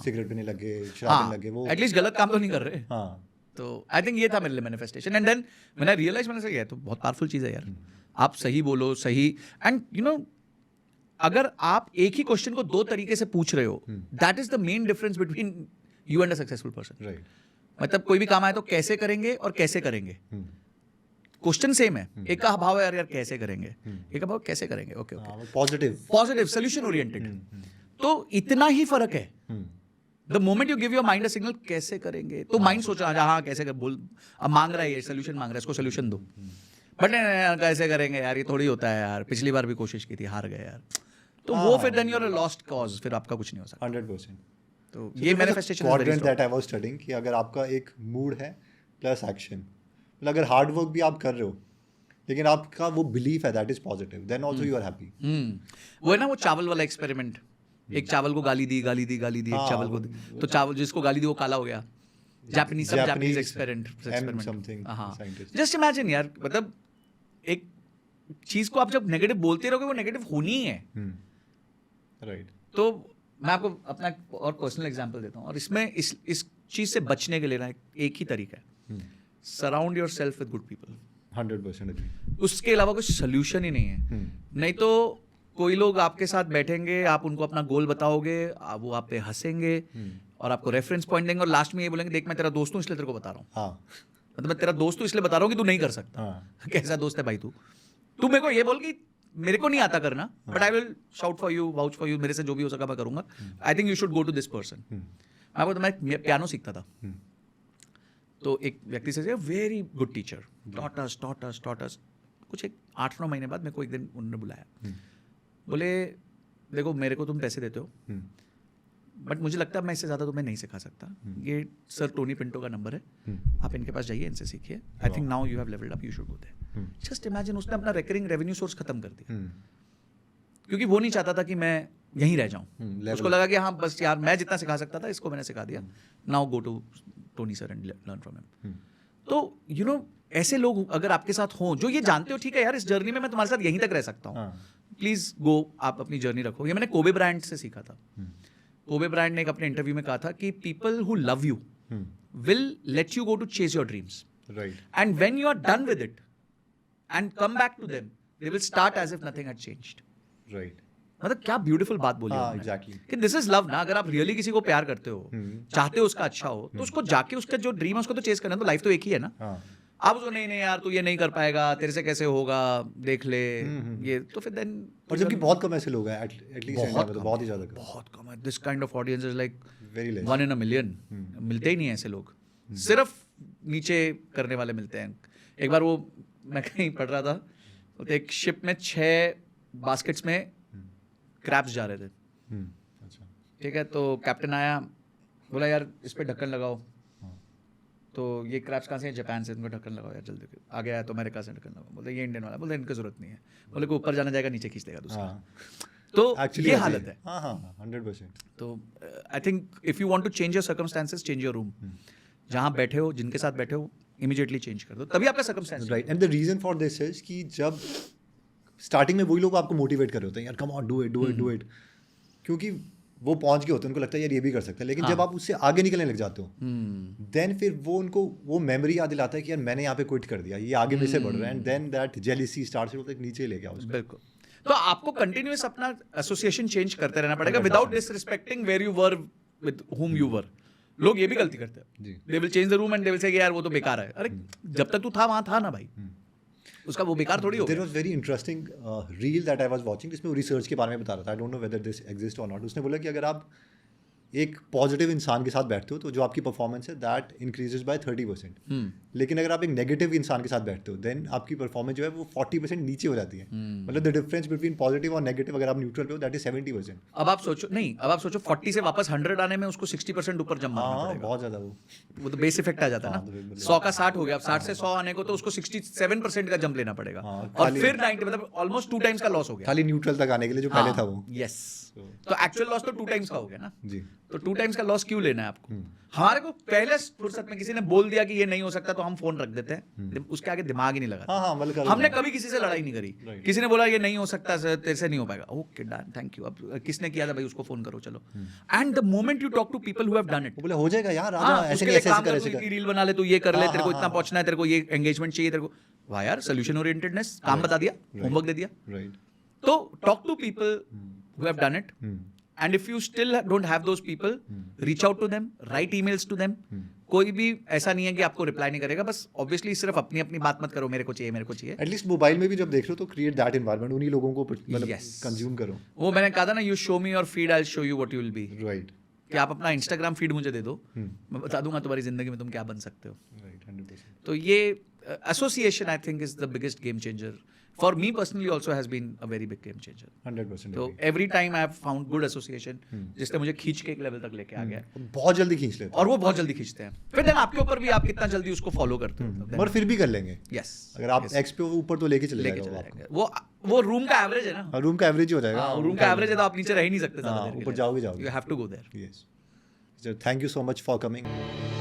सिगरेट पीने लगे, शराब पीने लगे, वो एटलीस्ट गलत काम तो नहीं कर रहे. हाँ. तो आई थिंक ये था मेरे लिए manifestation. And then when I realize, मैंने कहा ये तो बहुत पावरफुल चीज़ है यार. आप सही बोलो, सही, एंड यू नो अगर आप एक ही क्वेश्चन को 2 तरीके से पूछ रहे हो, that is the main difference between you and a successful person. Right. मतलब कोई भी काम आए तो कैसे करेंगे और कैसे करेंगे, क्वेश्चन सेम है. एक का भाव है यार कैसे करेंगे, एक का भाव कैसे करेंगे. Okay okay, positive solution oriented. तो इतना ही फर्क है. The moment you give your mind a signal कैसे करेंगे, तो माइंड सोचा हाँ कैसे कर, बोल अब मांग रहा है ये सोल्यूशन मांग रहा है, इसको सोल्यूशन दो. बट नहीं कैसे करेंगे यार, ये थोड़ी होता है यार, पिछली बार भी कोशिश की थी, हार गए यार. तो वो फिर then you're a lost cause, फिर आपका कुछ नहीं हो सकता. 100%. तो ये manifestation quadrant that I was studying कि अगर आपका एक मूड है प्लस एक्शन, मतलब अगर हार्ड वर्क भी आप कर रहे हो लेकिन आपका वो बिलीफ है that is positive, then also you are happy. वो है ना वो चावल वाला एक्सपेरिमेंट, एक चावल को गाली दी एक चावल को दी, तो चावल जिसको गाली दी वो काला हो गया। Japanese experiment. हाँ, जस्ट इमेजिन यार, मतलब एक चीज को आप जब नेगेटिव बोलते रहोगे वो नेगेटिव होनी ही है। राइट। तो मैं आपको अपना और पर्सनल एग्जांपल देता हूँ, और इसमें इस चीज से बचने के लिए ना एक ही तरीका है, surround yourself with good people. 100% agree। उसके अलावा कुछ सोल्यूशन ही नहीं है। नहीं तो कोई लोग आपके साथ बैठेंगे, आप उनको अपना गोल बताओगे, वो आप पे हंसेंगे और आपको रेफरेंस पॉइंट देंगे और लास्ट में ये बोलेंगे देख मैं तेरा दोस्त हूँ इसलिए तेरे को बता रहा हूँ। हाँ, मतलब मैं तेरा दोस्त हूँ इसलिए बता रहा हूँ कि तू नहीं कर सकता। कैसा दोस्त है भाई तू मेरे को ये बोल कि मेरे को नहीं आता करना, but I will shout for you, vouch for you, मेरे से जो भी हो सका मैं करूंगा। I think you should go to this person. मैं पियानो सीखता था, तो एक व्यक्ति से very good teacher, taught us. कुछ एक 8-9 महीने बाद मेरे को एक दिन उन्होंने बुलाया, बोले देखो मेरे को तुम पैसे देते हो बट मुझे लगता है मैं इससे ज़्यादा तुम्हें नहीं सिखा सकता। ये सर टोनी पिंटो का नंबर है, आप इनके पास जाइए, इनसे सीखिए। I think now you have levelled up, you should go there. Just imagine, उसने अपना रिकरिंग रेवेन्यू सोर्स खत्म कर दिया क्योंकि वो नहीं चाहता था कि मैं यहीं रह जाऊं। उसको लगा कि हाँ बस यार मैं जितना सिखा सकता था इसको मैंने सिखा दिया, now go to Tony sir and learn from him. तो यू नो ऐसे लोग अगर आपके साथ हों जो ये जानते हो ठीक है यार इस जर्नी में मैं तुम्हारे साथ यहीं तक रह सकता हूँ, प्लीज गो, आप अपनी जर्नी रखो। ये मैंने कोबे ब्रायंट से सीखा था। कोबे ब्रायंट ने एक अपने इंटरव्यू में कहा था कि people who love you will let you go to chase your dreams, and when you are done with it and come back to them they will start as if nothing had changed. Right. मतलब क्या beautiful बात बोली हाँ, exactly। कि this is love ना। अगर आप really किसी को प्यार करते हो, चाहते हो उसका अच्छा हो, तो उसको जाके उसका जो ड्रीम है उसको तो चेज करना। तो लाइफ तो एक ही है ना। आप उसको नहीं यार तू ये नहीं कर पाएगा, तेरे से कैसे होगा, देख ले ये, तो फिर देन। और जबकि बहुत कम ऐसे लोग हैं, एटलीस्ट बहुत ही ज्यादा कम। बहुत कम है। This kind of audience is like very less, 1 in a million। मिलते ही नहीं है ऐसे लोग, सिर्फ नीचे करने वाले मिलते हैं। एक बार वो मैं कहीं पढ़ रहा था, तो एक शिप में 6 बास्केट्स में क्रैब्स जा रहे थे। अच्छा। ठीक है, तो कैप्टन आया, बोला यार इस पे ढक्कन लगाओ। तो ये क्रैब्स कहाँ से हैं? जापान से। इनको ढक्कन लगाओ यार जल्दी। आगे आया तो अमेरिका से ढक्कन लगाओ। बोलते ये इंडियन वाला। बोलते इनकी जरूरत नहीं है। बोले को ऊपर जाना जाएगा नीचे खींच देगा दूसरा। तो ये हालत है। हाँ 100%। तो I think if you want to change your circumstances, change your room. जहाँ बैठे हो, जिनके साथ बैठे हो, इमीडिएटली चेंज कर दो, तभी आपका circumstance. Right. And the reason for this is कि जब स्टार्टिंग में वही लोग आपको मोटिवेट कर रहे होते हैं, यार कम ऑन डू इट, क्योंकि वो पहुंच गए होते हैं, उनको लगता है यार ये भी कर सकते हैं। लेकिन जब आप उससे आगे निकलने लग जाते हो, देन फिर वो उनको वो मेमोरी याद दिलाता है कि यार मैंने यहाँ पे क्विट कर दिया, ये आगे में से बढ़ रहा है, and then that jealousy starts to like नीचे ले गया उसको। बिल्कुल। तो आपको कंटिन्यूअस अपना एसोसिएशन चेंज करते रहना पड़ेगा without disrespecting where you were with whom you were. लोग ये भी गलती करते हैं, they will change the room and they will say यार वो तो बेकार है। अरे जब तक तू था वहां था ना भाई, उसका वो बेकार थोड़ी हो गया। There was very interesting reel that I was watching, जिसमें वो रिसर्च के बारे में बता रहा था। I don't know whether this exist और नॉट। उसने बोला कि अगर आप एक पॉजिटिव इंसान के साथ बैठते हो तो जो आपकी परफॉर्मेंस है दैट इंक्रीजेस बाय 30%। लेकिन अगर आप एक नेगेटिव इंसान के साथ बैठते हो देन आपकी परफॉर्मेंस जो है वो 40% नीचे हो जाती है। मतलब द डिफरेंस बिटवीन पॉजिटिव और नेगेटिव अगर आप न्यूट्रल पे हो दैट इज 70%। अब आप सोचो 40 से वापस 100 आने में उसको 60% ऊपर जंप मारना पड़ेगा। बहुत ज्यादा वो तो बेस इफेक्ट आ जाता है ना। 100 का 60 हो गया, अब 60 से 100 आने को तो उसको 67% का जंप लेना पड़ेगा, और फिर 90, मतलब ऑलमोस्ट 2 टाइम्स का लॉस हो गया खाली न्यूट्रल तक आने के लिए जो पहले था वो। यस, तो एक्चुअल लॉस तो 2 टाइम्स का हो गया ना जी। तो 2 टाइम्स का लॉस क्यों लेना है आपको? हमारे को पहले फुर्सत में किसी ने बोल दिया कि ये नहीं हो सकता तो हम फोन रख देते हैं, उसके आगे दिमाग ही नहीं लगा। हमने कभी किसी से लड़ाई नहीं करी। किसी ने बोला ये नहीं हो सकता तेरे से नहीं हो पाएगा, ओके डन, थैंक यू। अब किसने किया था भाई, उसको फोन करो चलो। And the moment you talk to people who have done it, बोले हो जाएगा यार, ऐसे नहीं ऐसे कर, ऐसे रील बना ले, तू ये कर ले, तेरे को इतना पहुंचना है, तेरे को ये एंगेजमेंट चाहिए, तेरे को वाह यार सोल्यूशन ओरिएंटेडनेस, काम बता दिया, होमवर्क दे दिया। तो talk to people who have done it, and if you still don't have those people, reach out to them, write emails to them. कोई भी ऐसा नहीं है कि आपको रिप्लाई नहीं करेगा, बस ऑब्वियसली सिर्फ अपनी अपनी बात मत करो, मेरे को चाहिए। एटलीस्ट मोबाइल में भी जब देख रहे हो तो क्रिएट दैट एनवायरनमेंट, उन्हीं लोगों को मतलब कंज्यूम करो। वो मैंने कहा था ना, you show me your feed, I will show you what you will be. Right. कि आप अपना इंस्टाग्राम फीड मुझे दे दो, मैं बता दूंगा तुम्हारी जिंदगी में तुम क्या बन सकते हो। राइट, 100%। तो ये association I think is the biggest game changer for me personally also has been a very big game changer 100%। तो every time I have found good association जिसने मुझे खींच के एक लेवल तक लेके आ गया, बहुत जल्दी खींच लेते और वो बहुत जल्दी खींचते हैं। फिर देन आपके ऊपर भी आप कितना जल्दी उसको फॉलो करते हो, हैं, और फिर भी कर लेंगे। यस, अगर आप एक्स पे ऊपर तो लेके चले लेके जाएगा चले वो जाएंगे। वो रूम का एवरेज है ना, आपको। रूम का एवरेज ही हो जाएगा। रूम का एवरेज है तो आप नीचे रह ही नहीं सकते हाँ, ऊपर जाओगे you have to go there. Yes, thank you so much for coming.